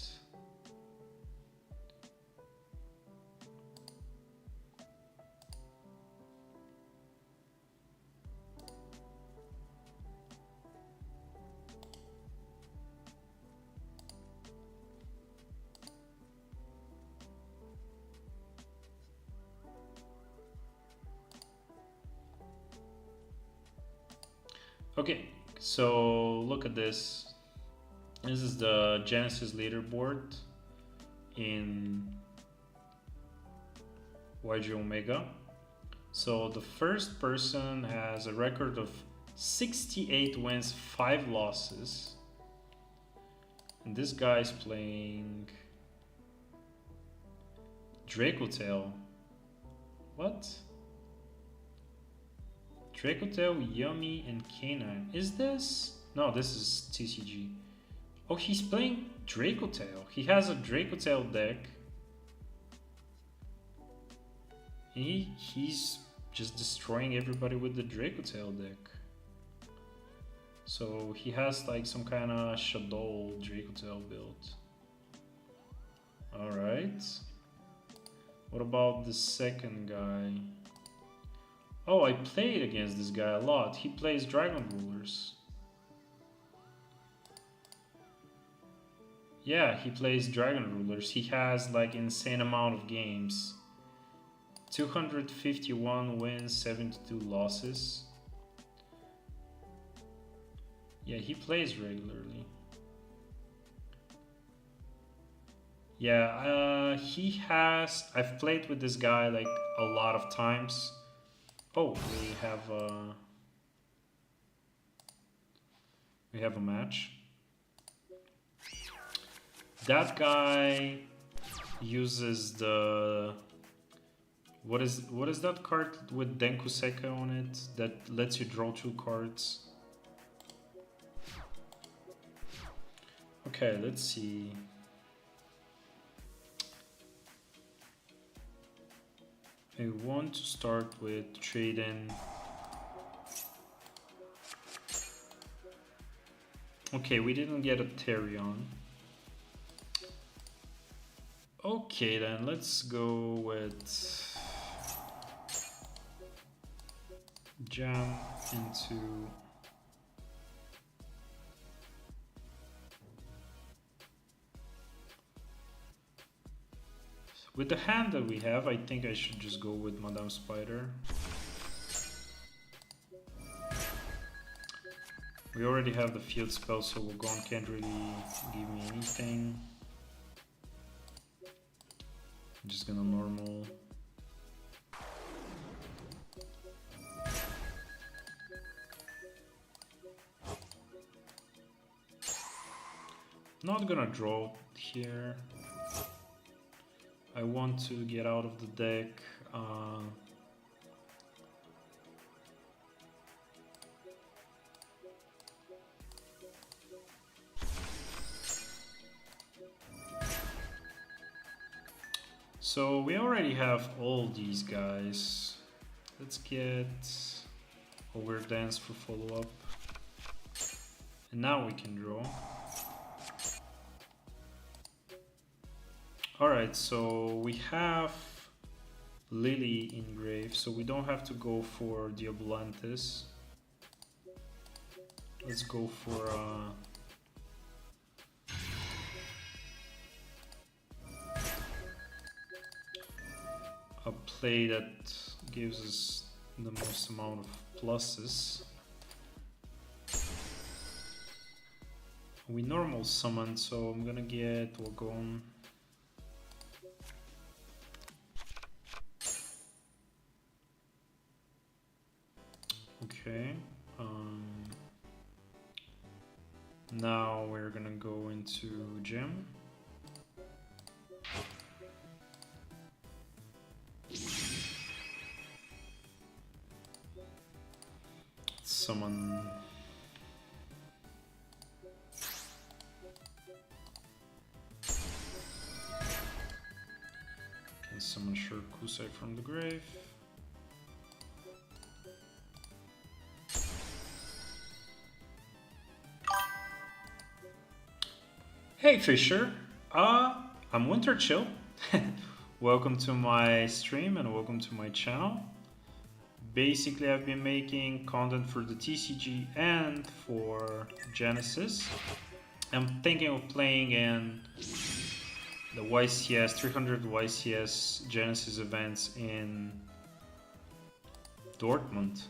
Okay, so look at this. This is the Genesys leaderboard in YGO Omega. So the first person has a record of 68 wins, 5 losses. And this guy's playing Dracotail. What? Dracotail, Yummy, and Canine. Is this? No, this is TCG. Oh, he's playing Dracotail. He has a Dracotail deck. He's just destroying everybody with the Dracotail deck. So he has like some kind of Shadow Dracotail build. Alright. What about the second guy? Oh, I played against this guy a lot. He plays Dragon Rulers. Yeah, he plays Dragon Rulers. He has like insane amount of games. 251 wins, 72 losses. Yeah, he plays regularly. Yeah, he has... I've played with this guy like a lot of times. Oh, we have a match. That guy uses the... What is that card with Denkuseka on it that lets you draw 2 cards? Okay, let's see. I want to start with trading. Okay, we didn't get a Therion. Okay, then let's go with jam into with the hand that we have. I think I should just go with Madame Spider. We already have the field spell, so Wagon can't really give me anything. I'm just gonna normal. Not gonna draw here. I want to get out of the deck. So we already have all these guys. Let's get Overdance for follow-up. And now we can draw. Alright, so we have Lily in grave, so we don't have to go for Diablantis. Let's go for a play that gives us the most amount of pluses. We normal summon, so I'm gonna get Wagon. Okay. Now we're gonna go into gym. Summon. Can summon Kusai from the grave. Hey Fisher, I'm Winter Chill. Welcome to my stream and welcome to my channel. Basically, I've been making content for the TCG and for Genesys. I'm thinking of playing in the YCS 300 YCS Genesys events in Dortmund.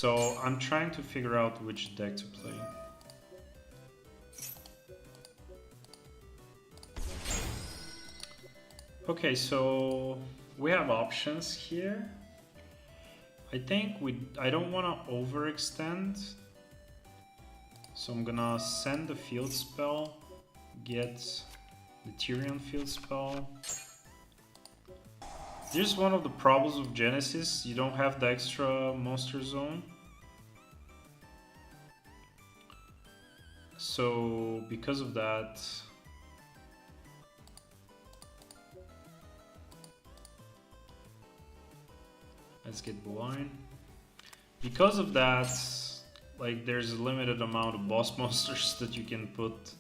So I'm trying to figure out which deck to play. Okay, so we have options here. I think I don't want to overextend. So I'm gonna send the field spell, get the Tyrion field spell. Here's one of the problems with Genesys. You don't have the extra monster zone. So because of that, let's get blind. Because of that, like there's a limited amount of boss monsters that you can put.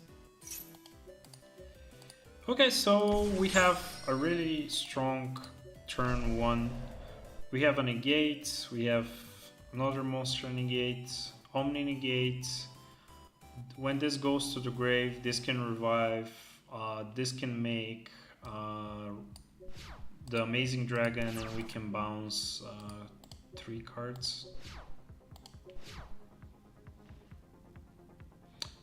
Okay, so we have a really strong turn 1. We have a negate, we have another monster negate, Omni negate. When this goes to the grave, this can revive, this can make the Amazing Dragon, and we can bounce 3 cards.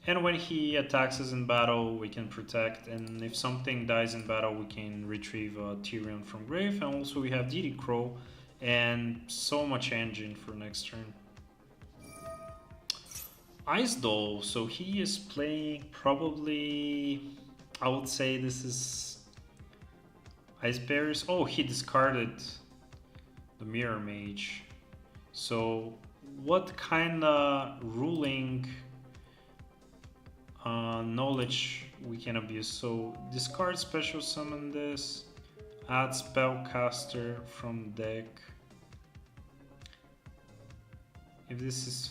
And when he attacks us in battle, we can protect, and if something dies in battle, we can retrieve a Tyrion from grave, and also we have DD Crow, and so much engine for next turn. Ice Doll, so he is playing probably, I would say this is Ice Bears. Oh, he discarded the Mirror Mage. So what kind of ruling knowledge we can abuse? So discard special summon this, add spellcaster from deck. If this is,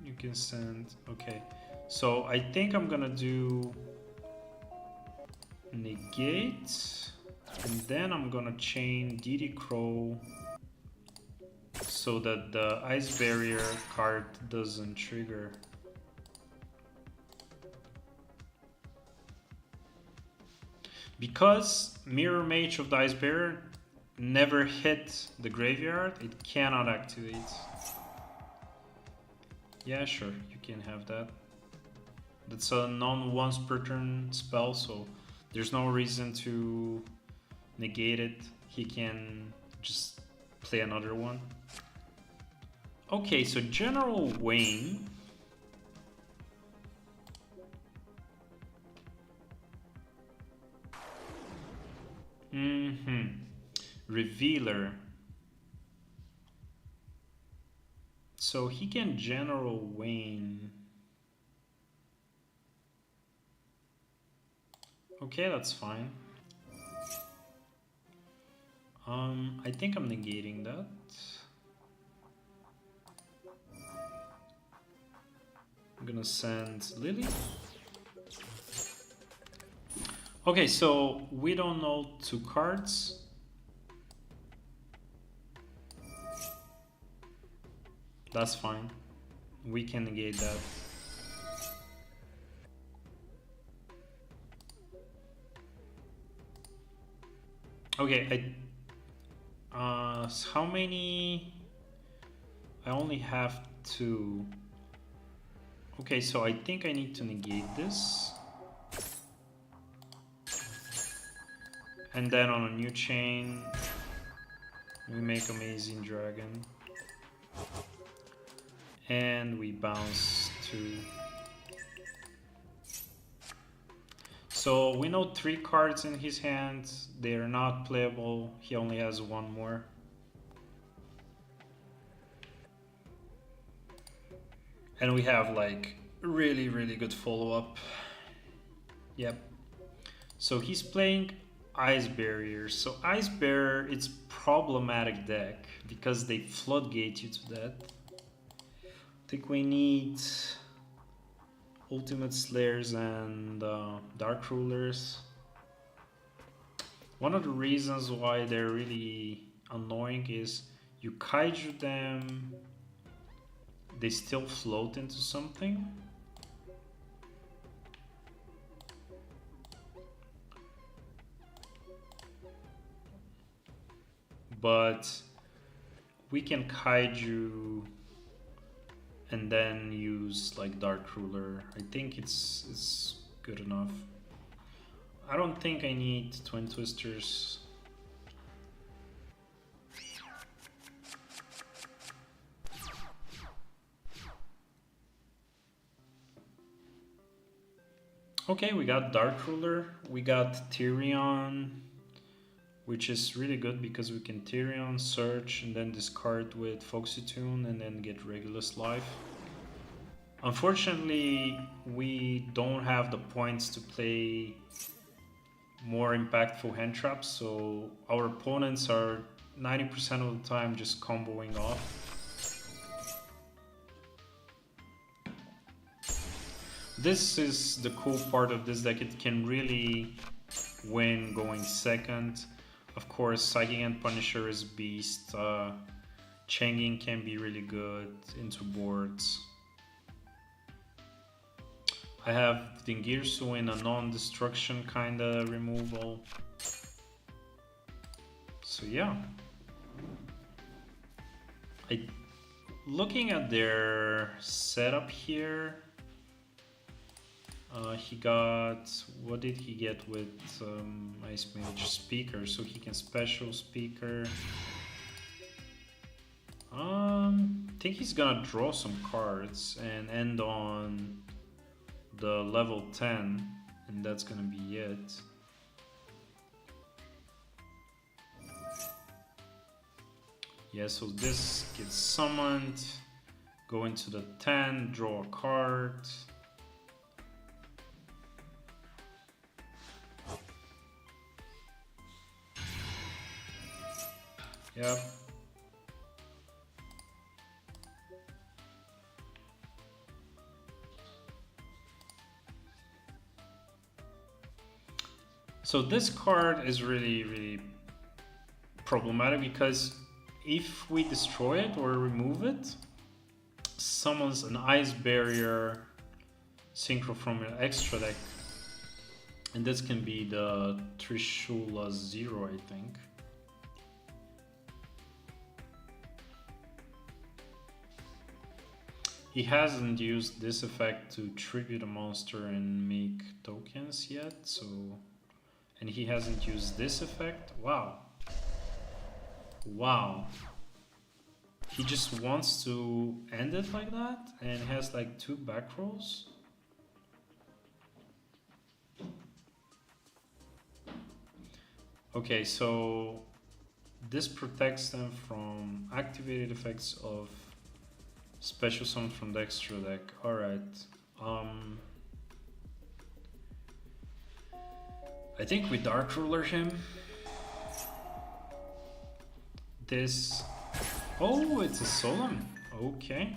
you can send, okay. So I think I'm gonna do negate, and then I'm gonna chain DD Crow so that the Ice Barrier card doesn't trigger. Because Mirror Mage of the Ice Barrier never hit the graveyard, it cannot activate. Yeah, sure, you can have that. That's a non-once per turn spell, so there's no reason to negate it. He can just play another one. Okay, so General Wayne. Revealer. So he can General Wayne. Okay, that's fine. I think I'm negating that. I'm gonna send Lily. Okay, so we don't know 2 cards. That's fine. We can negate that. Okay, how many? I only have 2. Okay, so I think I need to negate this. And then on a new chain, we make Amazing Dragon. And we bounce 2. So we know 3 cards in his hand. They are not playable. He only has 1 more. And we have like really, really good follow-up. Yep. So he's playing Ice Barrier. So Ice Barrier, it's problematic deck because they floodgate you to that. I think we need Ultimate Slayers and Dark Rulers. One of the reasons why they're really annoying is you kaiju them, they still float into something. But we can kaiju and then use like Dark Ruler. I think it's good enough. I don't think I need Twin Twisters. Okay, we got Dark Ruler, we got Tyrion, which is really good because we can Tyrion, search, and then discard with Foxy Tune and then get Regulus Life. Unfortunately, we don't have the points to play more impactful hand traps, so our opponents are 90% of the time just comboing off. This is the cool part of this deck, it can really win going second. Of course, Psychic and Punisher is beast. Changing can be really good into boards. I have Dingirsu in a non-destruction kinda removal. So yeah. Looking at their setup here, he got, what did he get with Ice Mage? Speaker, so he can special Speaker. I think he's gonna draw some cards and end on the level 10, and that's gonna be it. Yeah, so this gets summoned, go into the 10, draw a card. Yep. So this card is really problematic because if we destroy it or remove it, summons an Ice Barrier Synchro from an extra deck, and this can be the Trishula 0, I think. He hasn't used this effect to tribute a monster and make tokens yet, so... And he hasn't used this effect? Wow. Wow. He just wants to end it like that and has like 2 back rolls? Okay, so this protects them from activated effects of special summon from the extra deck. Alright. I think we Dark Ruler him. This... Oh, it's a Solemn. Okay.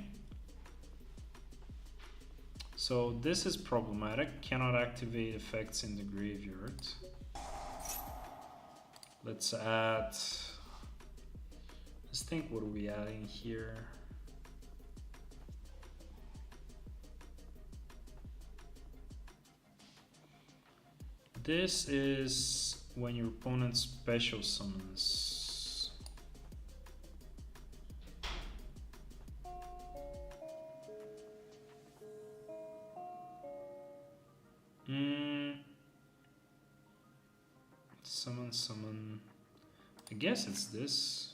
So this is problematic. Cannot activate effects in the graveyard. Let's add... Let's think, what are we adding here? This is when your opponent special summons. Summon. I guess it's this.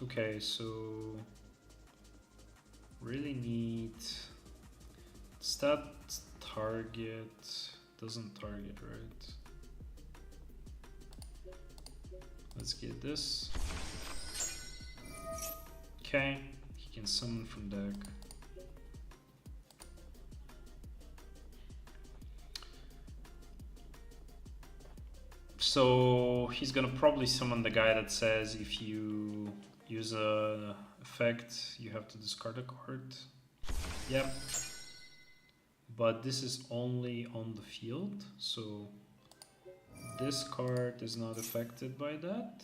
Okay, so really need, it's that target, doesn't target, right? Let's get this. Okay, he can summon from deck. So he's gonna probably summon the guy that says if you use a effect, you have to discard a card. Yep. But this is only on the field, so this card is not affected by that.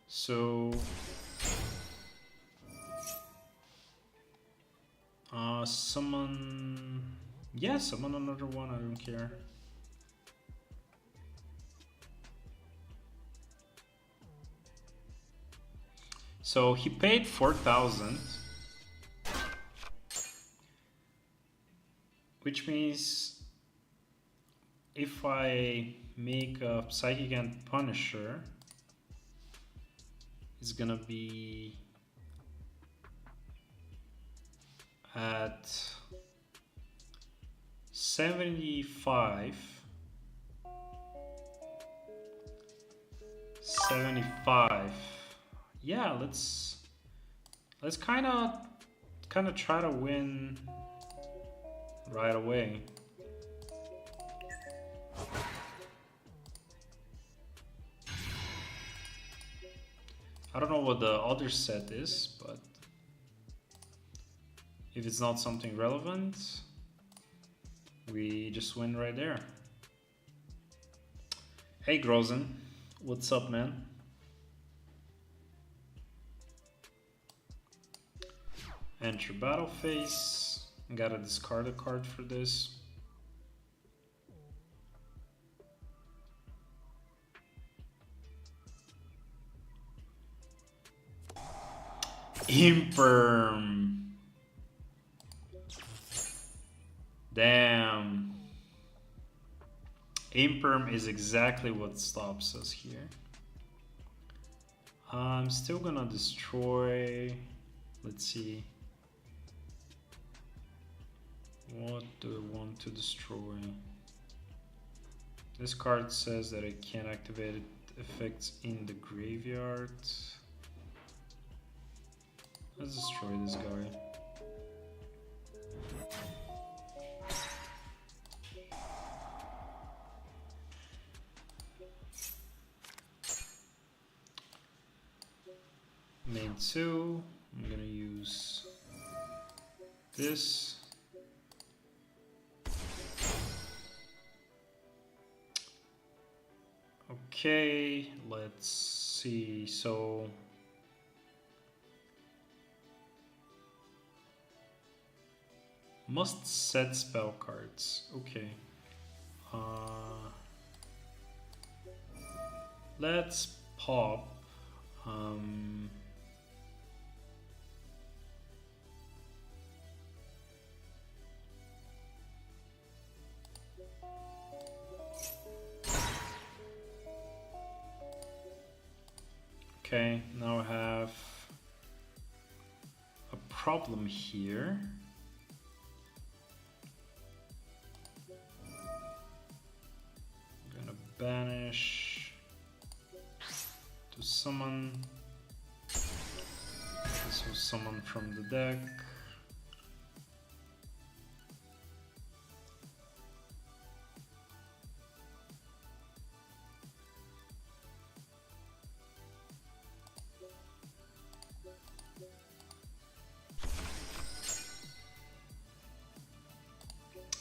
So summon Yeah, summon another one, I don't care. So he paid 4,000, which means if I make a Psychic and Punisher, it's gonna be at 75. 75. Yeah, let's kind of try to win right away. I don't know what the other set is, but if it's not something relevant, we just win right there. Hey Grozen, what's up, man? Enter battle phase. Gotta discard a card for this. Imperm. Damn. Imperm is exactly what stops us here. I'm still gonna destroy. Let's see. What do I want to destroy? This card says that I can't activate effects in the graveyard. Let's destroy this guy. Main 2, I'm gonna use this. Okay, let's see. So must set spell cards. Okay. Let's pop. Okay, now I have a problem here. I'm gonna banish to summon. This was summoned from the deck.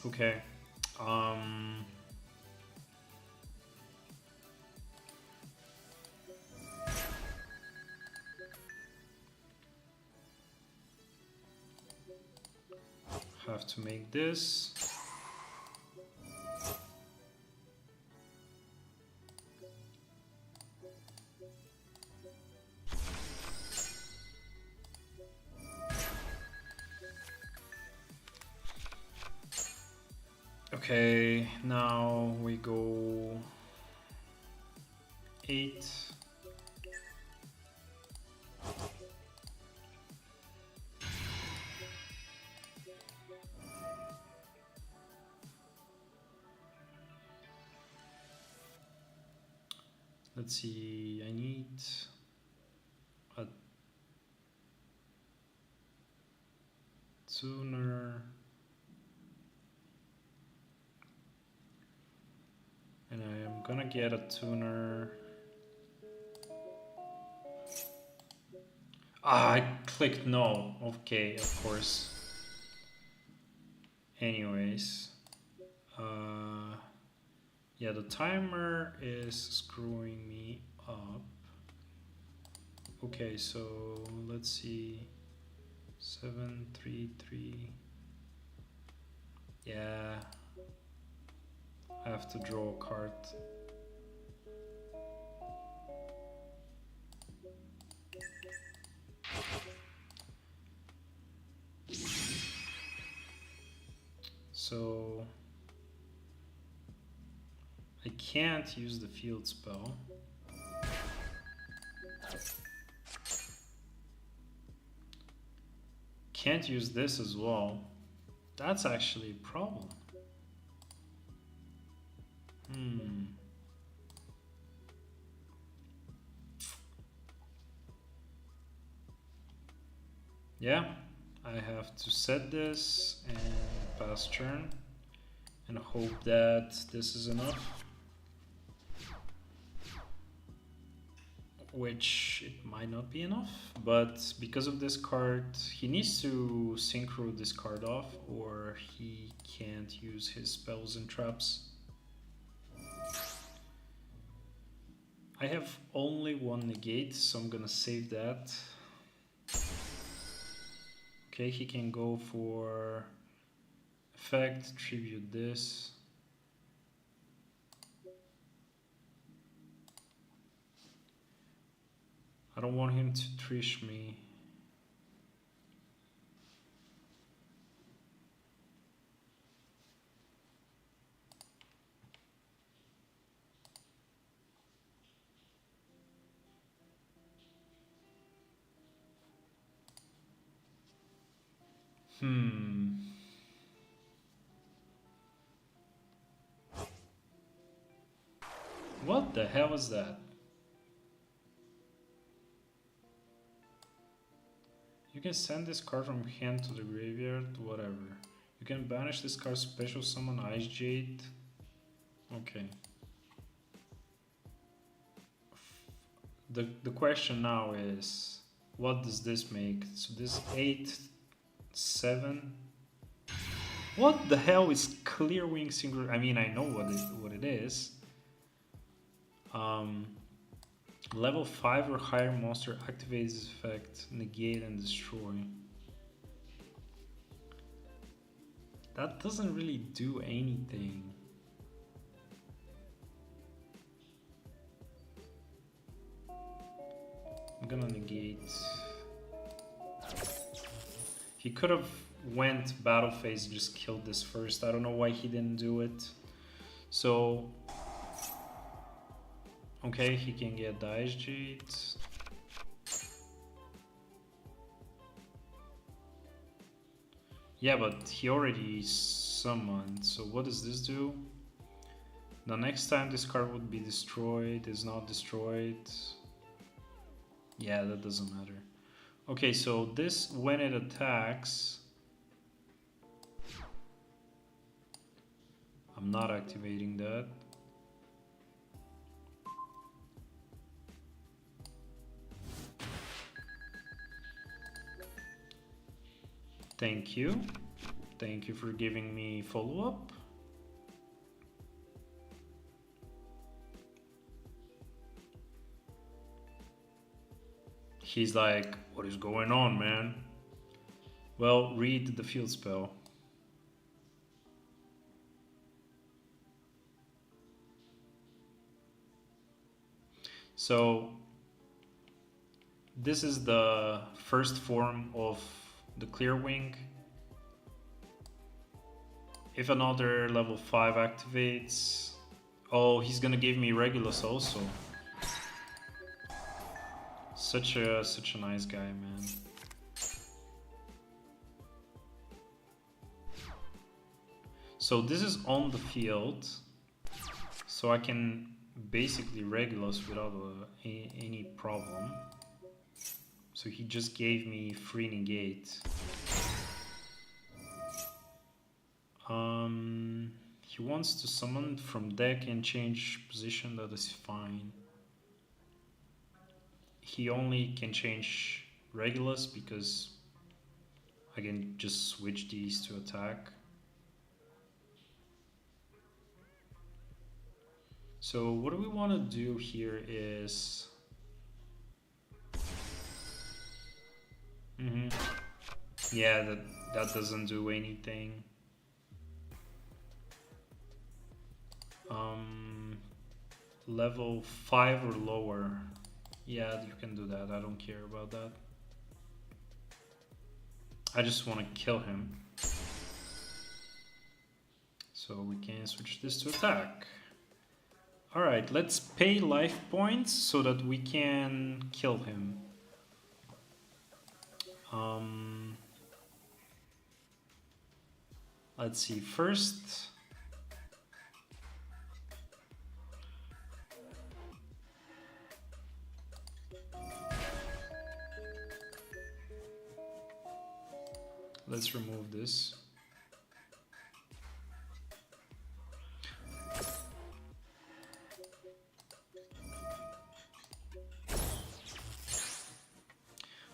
Okay. Have to make this. Okay, now we go 8. Let's see, I need a tuner. And I am gonna get a tuner. Ah, I clicked no. Okay, of course. Anyways. Yeah, the timer is screwing me up. Okay, so let's see. 7, 3, 3. Yeah, I have to draw a card. So I can't use the field spell. Can't use this as well. That's actually a problem. Yeah, I have to set this and pass turn and hope that this is enough. Which it might not be enough, but because of this card, he needs to synchro this card off or he can't use his spells and traps. I have only one negate, so I'm gonna save that. Okay, he can go for effect, tribute this. I don't want him to trish me. What the hell is that? You can send this card from hand to the graveyard, whatever. You can banish this card, special summon Ice Jade. Okay. The question now is, what does this make? So this 8, 7. What the hell is Clear Wing Synchro? I mean, I know what it is. Level 5 or higher monster activates this effect, negate and destroy. That doesn't really do anything. I'm gonna negate. He could have went battle phase, just killed this first. I don't know why he didn't do it. So, okay, he can get the Ice Jade. Yeah, but he already summoned. So what does this do? The next time this card would be destroyed, is not destroyed. Yeah, that doesn't matter. Okay, so this, when it attacks, I'm not activating that. Thank you. Thank you for giving me follow-up. He's like, what is going on, man? Well, read the field spell. So, this is the first form of the Clear Wing. If another level 5 activates... Oh, he's gonna give me Regulus also. Such a nice guy, man. So this is on the field, so I can basically Regulus without any problem. So he just gave me free negate. He wants to summon from deck and change position, that is fine. He only can change Regulus because I can just switch these to attack. So what we want to do here is... Yeah, that doesn't do anything. Level 5 or lower. Yeah, you can do that. I don't care about that. I just want to kill him. So we can switch this to attack. Alright, let's pay life points so that we can kill him. Let's see, first... Let's remove this.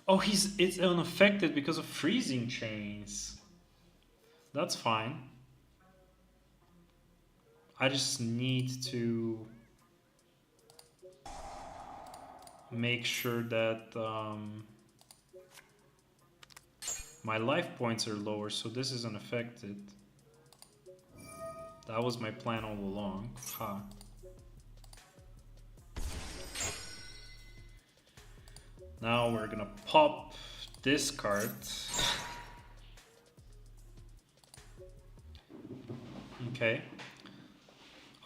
Oh, it's unaffected because of freezing chains. That's fine. I just need to make sure that my life points are lower, so this is unaffected. That was my plan all along. Ha. Now we're gonna pop this card. Okay.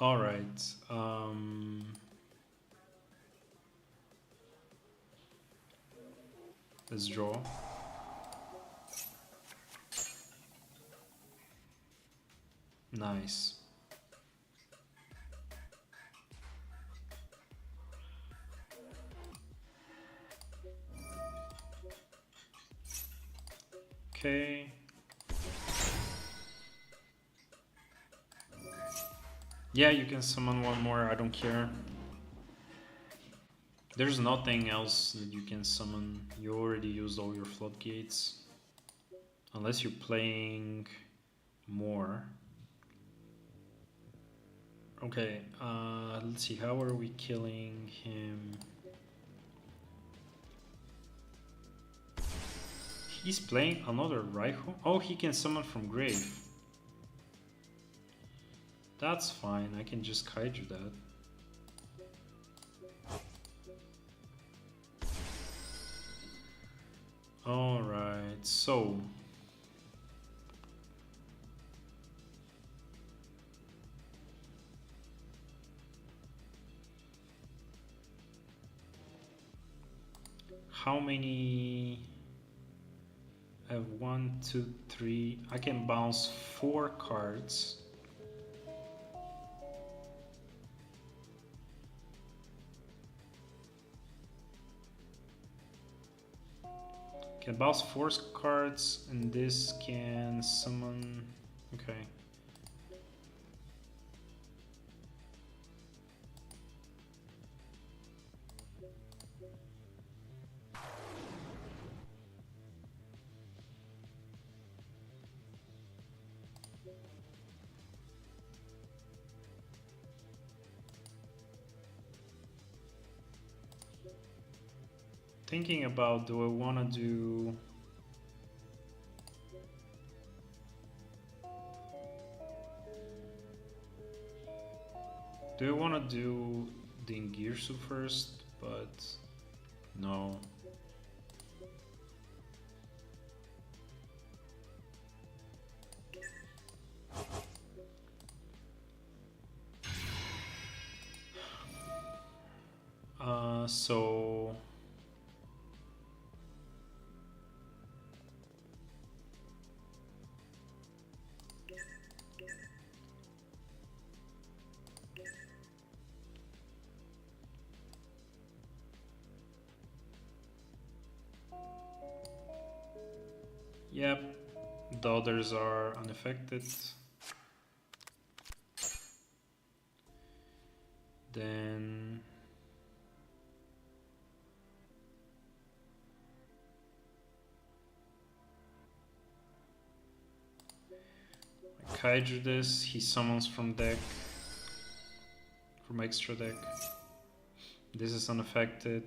All right. Let's draw. Nice. Okay. Yeah, you can summon one more, I don't care. There's nothing else that you can summon. You already used all your floodgates. Unless you're playing more. Okay, let's see, how are we killing him? He's playing another Raiho? Oh, he can summon from grave. That's fine, I can just kaiju that. Alright, so... How many... I have 1, 2, 3... I can bounce 4 cards. Can bounce 4 cards, and this can summon... Okay. Thinking about, do I want to do... Do I want to do Dingirsu first? But no. So... Yep, the others are unaffected. Then... I kaiju this, he summons from deck. From extra deck. This is unaffected.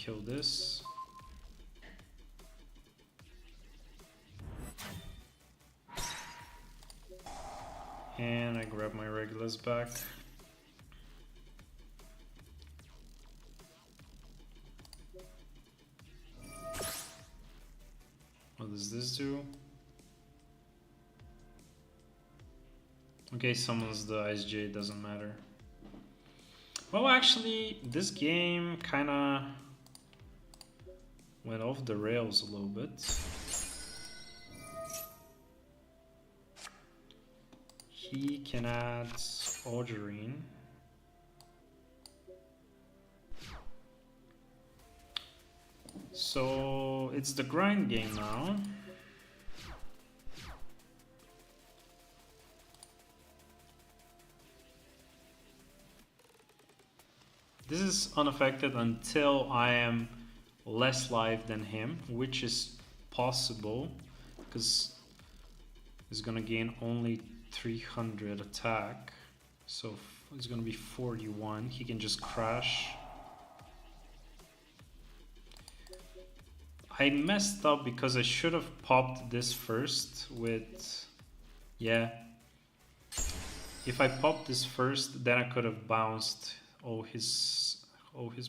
kill this. And I grab my Regulus back. What does this do? Okay, summons the ISJ, doesn't matter. Well, actually, this game kinda went off the rails a little bit. He can add Algerine. So it's the grind game now. This is unaffected until I am less life than him, which is possible because he's gonna gain only 300 attack, so it's gonna be 41. He can just crash. I messed up because I should have popped this first with, yeah. If I popped this first, then I could have bounced all his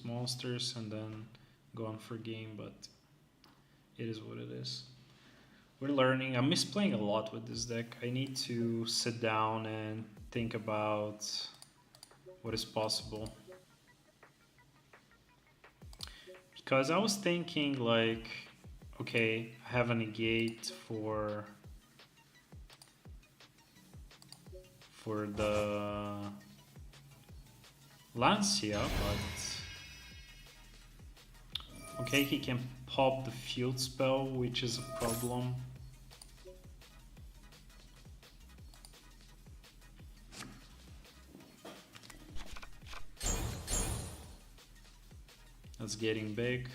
monsters and then gone for game, but it is what it is. We're learning. I'm misplaying a lot with this deck. I need to sit down and think about what is possible. Because I was thinking like, okay, I have a negate for the Lancia, but okay, he can pop the field spell, which is a problem. That's getting big.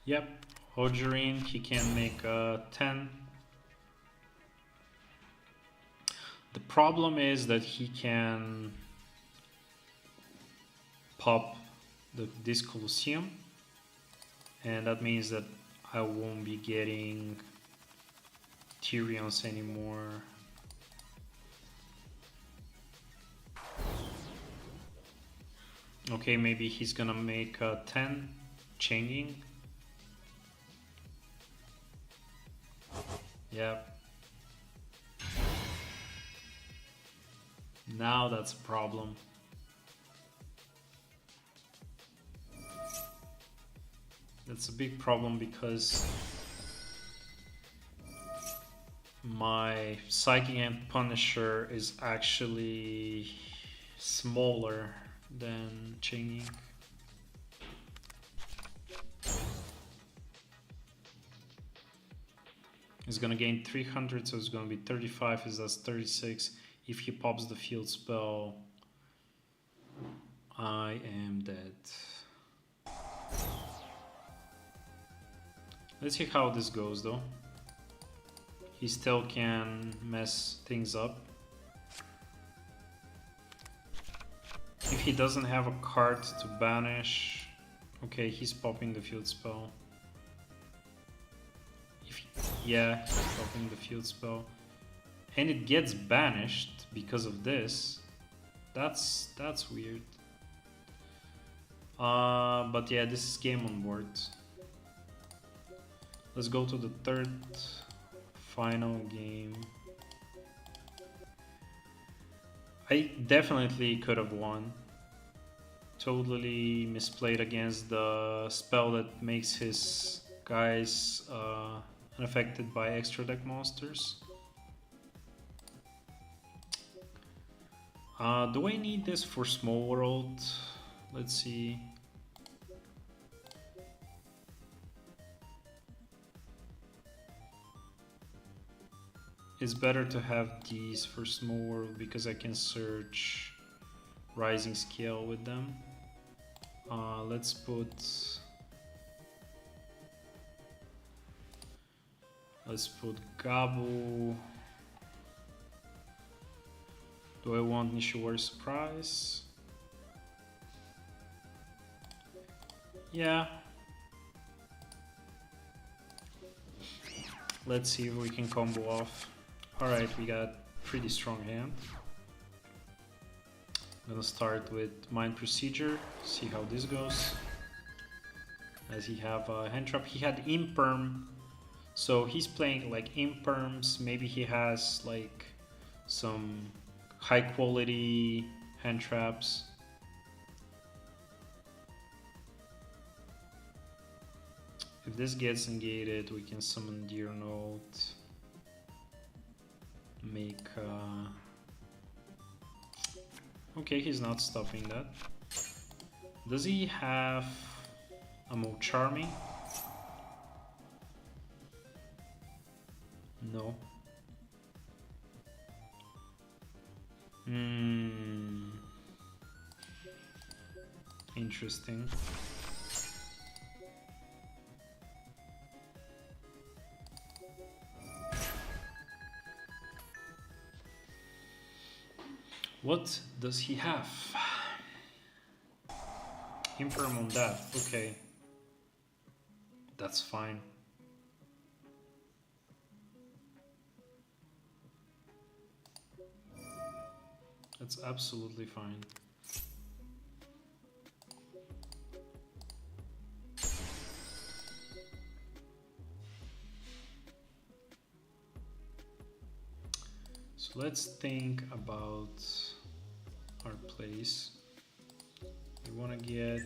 Yep, Algerine, he can make a 10. The problem is that he can pop this Colosseum, and that means that I won't be getting Tyrions anymore. Okay, maybe he's gonna make a 10 changing. Yep. Now that's a problem. That's a big problem because my Psychic and Punisher is actually smaller than Changing. He's gonna gain 300, so it's gonna be 35, is that's 36. If he pops the field spell, I am dead. Let's see how this goes though. He still can mess things up. If he doesn't have a card to banish, okay, he's popping the field spell. Yeah, he's popping the field spell. And it gets banished because of this. That's weird. But yeah, this is game on board. Let's go to the third final game. I definitely could have won. Totally misplayed against the spell that makes his guys unaffected by extra deck monsters. Do I need this for Small World? Let's see. It's better to have these for Small World because I can search Rising Scale with them. Let's put Gabu. Do I want Nishiwari Surprise? Yeah. Let's see if we can combo off. Alright, we got pretty strong hand. I'm gonna start with Mind Procedure, see how this goes. As he have a hand trap, he had Imperm, so he's playing like Imperms. Maybe he has like some high quality hand traps. If this gets negated, we can summon Deer Note, make okay, he's not stopping that. Does he have a Mocharming? No. Interesting. What does he have? Imperm on that, okay. That's fine. That's absolutely fine. So let's think about our place. We want to get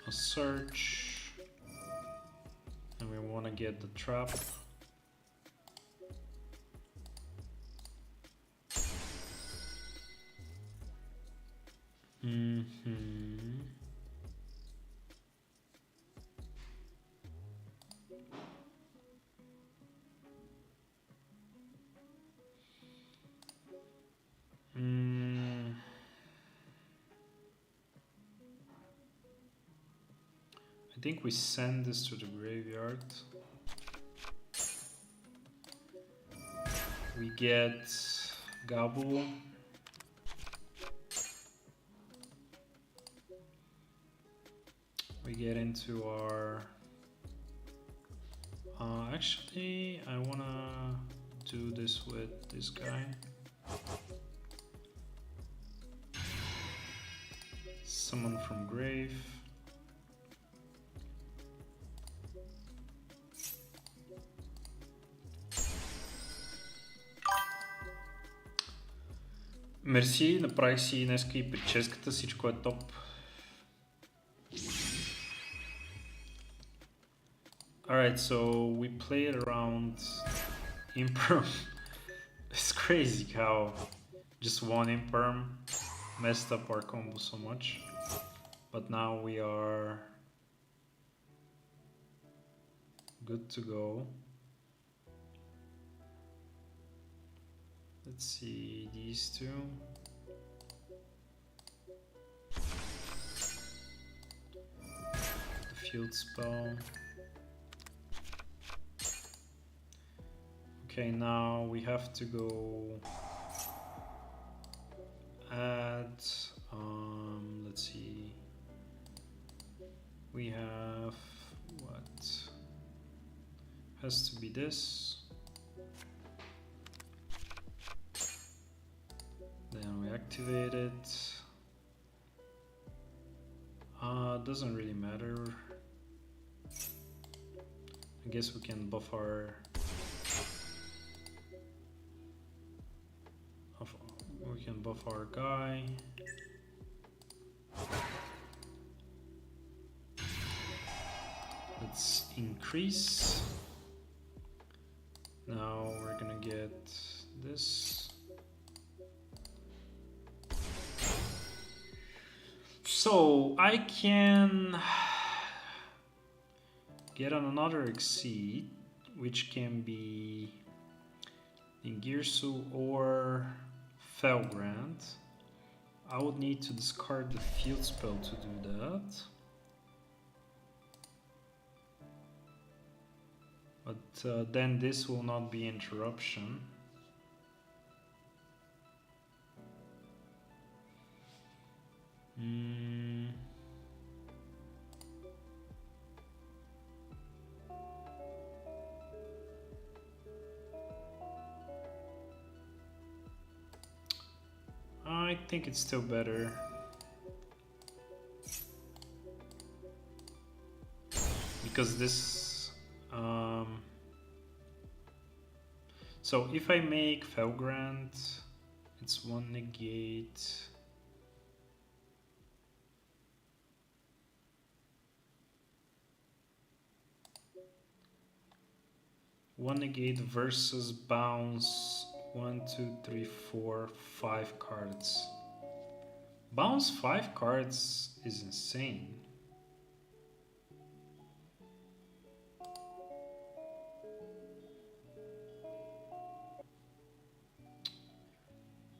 a search, and we want to get the trap. I think we send this to the graveyard. We get Gabu. We get into our... actually, I wanna do this with this guy. Summon from grave. Мерси, направих си днеска и прическата, всичко е топ. Alright, so we played around Imperm. It's crazy how just one Imperm messed up our combo so much. But now we are good to go. Let's see these two. The field spell. Okay, now we have to go add, let's see, we have, what, has to be this, then we activate it, doesn't really matter, I guess we can buff our guy. Let's increase. Now we're gonna get this. So I can get on another Exceed, which can be Ingirsu or Felgrand. I would need to discard the field spell to do that. But then this will not be interruption. I think it's still better. Because this... so if I make Felgrand, it's 1 negate. One negate versus bounce 1, 2, 3, 4, 5 cards. Bounce 5 cards is insane.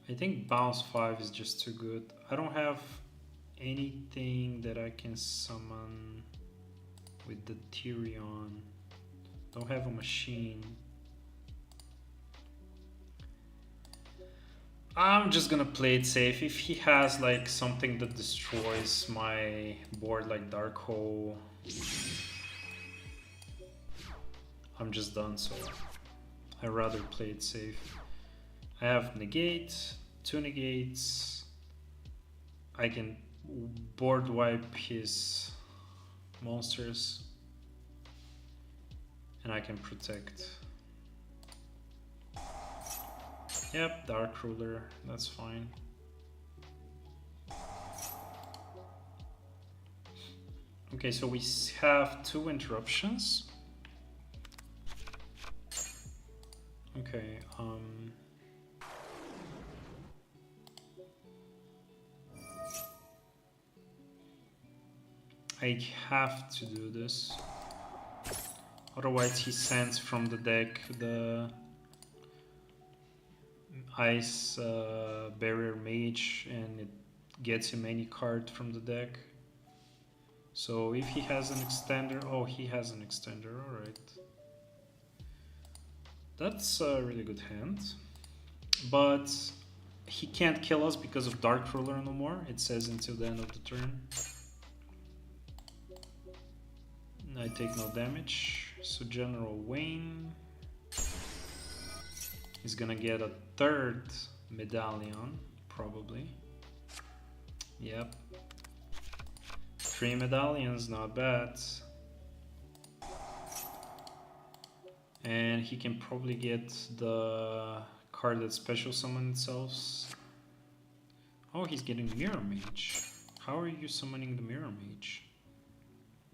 I think bounce 5 is just too good. I don't have anything that I can summon with the Tyrion. Don't have a machine. I'm just gonna play it safe. If he has like something that destroys my board like Dark Hole, I'm just done, so I'd rather play it safe. I have negate, 2 negates. I can board wipe his monsters. And I can protect. Yep, Dark Ruler, that's fine. Okay, so we have 2 interruptions. Okay, I have to do this. Otherwise he sends from the deck the Ice Barrier Mage and it gets him any card from the deck. So if he has an extender, oh, he has an extender, alright. That's a really good hand. But he can't kill us because of Dark Ruler no more. It says until the end of the turn. I take no damage. So General Wayne is gonna get a 3rd medallion, probably. Yep. 3 medallions, not bad. And he can probably get the card that special summon itself. Oh, he's getting Mirror Mage. How are you summoning the Mirror Mage?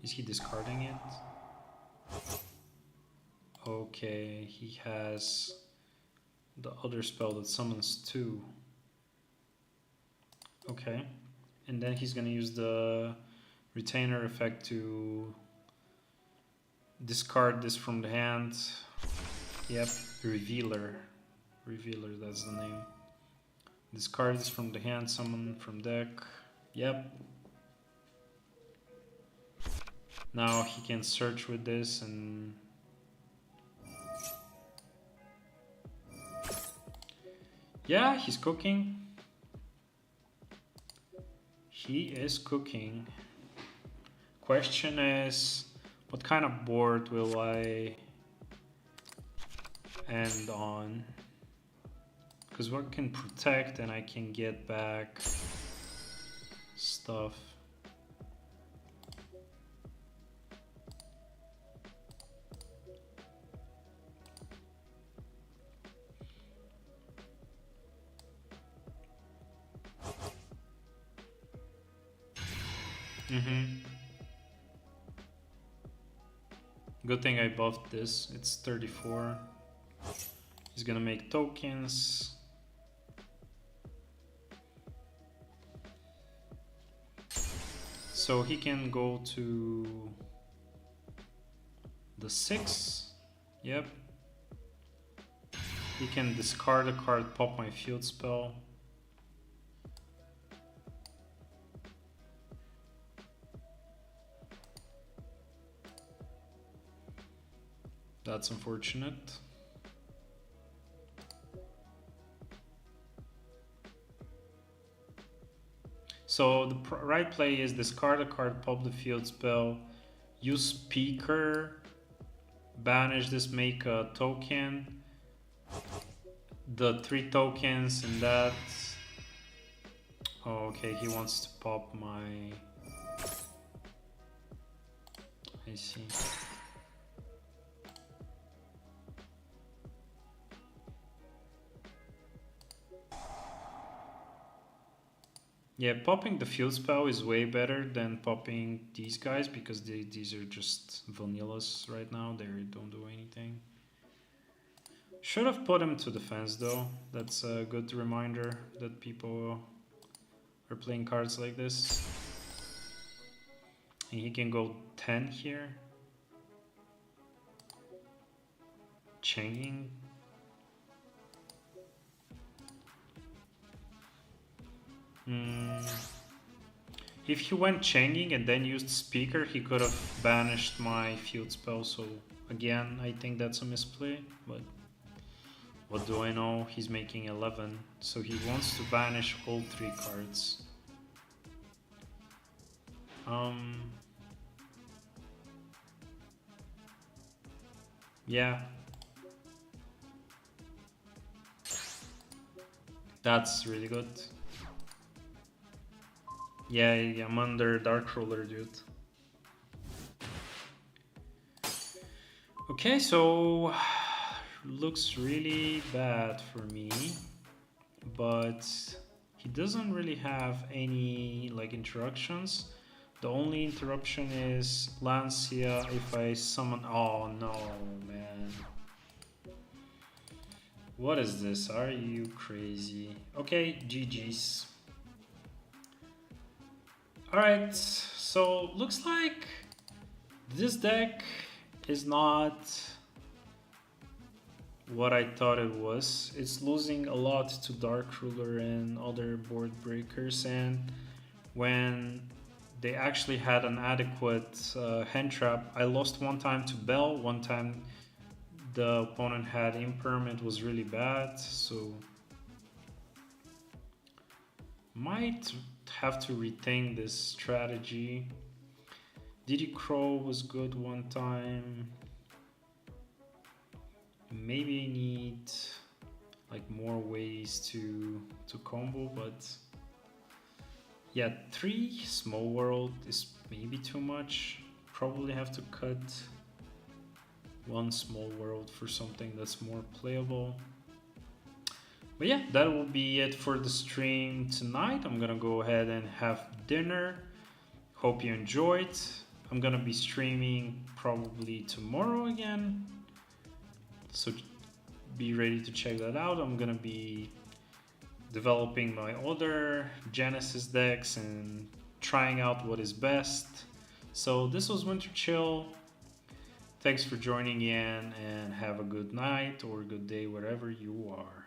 Is he discarding it? Okay, he has the other spell that summons 2. Okay, and then he's gonna use the retainer effect to discard this from the hand. Yep, Revealer. Revealer, that's the name. Discard this from the hand, summon from deck. Yep. Now he can search with this and... yeah, he's cooking. He is cooking. Question is, what kind of board will I end on? Because what can protect and I can get back stuff. Good thing I buffed this. It's 34. He's gonna make tokens. So he can go to the 6. Yep. He can discard a card, pop my field spell. That's unfortunate. So the right play is discard a card, pop the field spell, use speaker, banish this, make a token. The 3 tokens and that. Oh, okay, he wants to pop my... I see. Yeah, popping the field spell is way better than popping these guys because these are just vanillas right now. They don't do anything. Should have put him to defense though. That's a good reminder that people are playing cards like this. And he can go 10 here. Changing. If he went changing and then used speaker, he could have banished my field spell. So again, I think that's a misplay, but what do I know? He's making 11, so he wants to banish all 3 cards. Yeah. That's really good. Yeah, I'm under Dark Ruler, dude. Okay, so looks really bad for me, but he doesn't really have any like interruptions. The only interruption is Lancia if I summon... Oh no, man. What is this? Are you crazy? Okay, GG's. Alright, so looks like this deck is not what I thought it was. It's losing a lot to Dark Ruler and other board breakers, and when they actually had an adequate hand trap, I lost one time to Bell, one time the opponent had Imperm, it was really bad, so might have to rethink this strategy. Diddy Crow was good one time. Maybe I need like more ways to combo, but yeah, 3 Small World is maybe too much. Probably have to cut 1 Small World for something that's more playable. But yeah, that will be it for the stream tonight. I'm gonna go ahead and have dinner. Hope you enjoyed. I'm gonna be streaming probably tomorrow again, so be ready to check that out. I'm gonna be developing my other Genesis decks and trying out what is best. So this was Winter Chill. Thanks for joining in, and have a good night or good day wherever you are.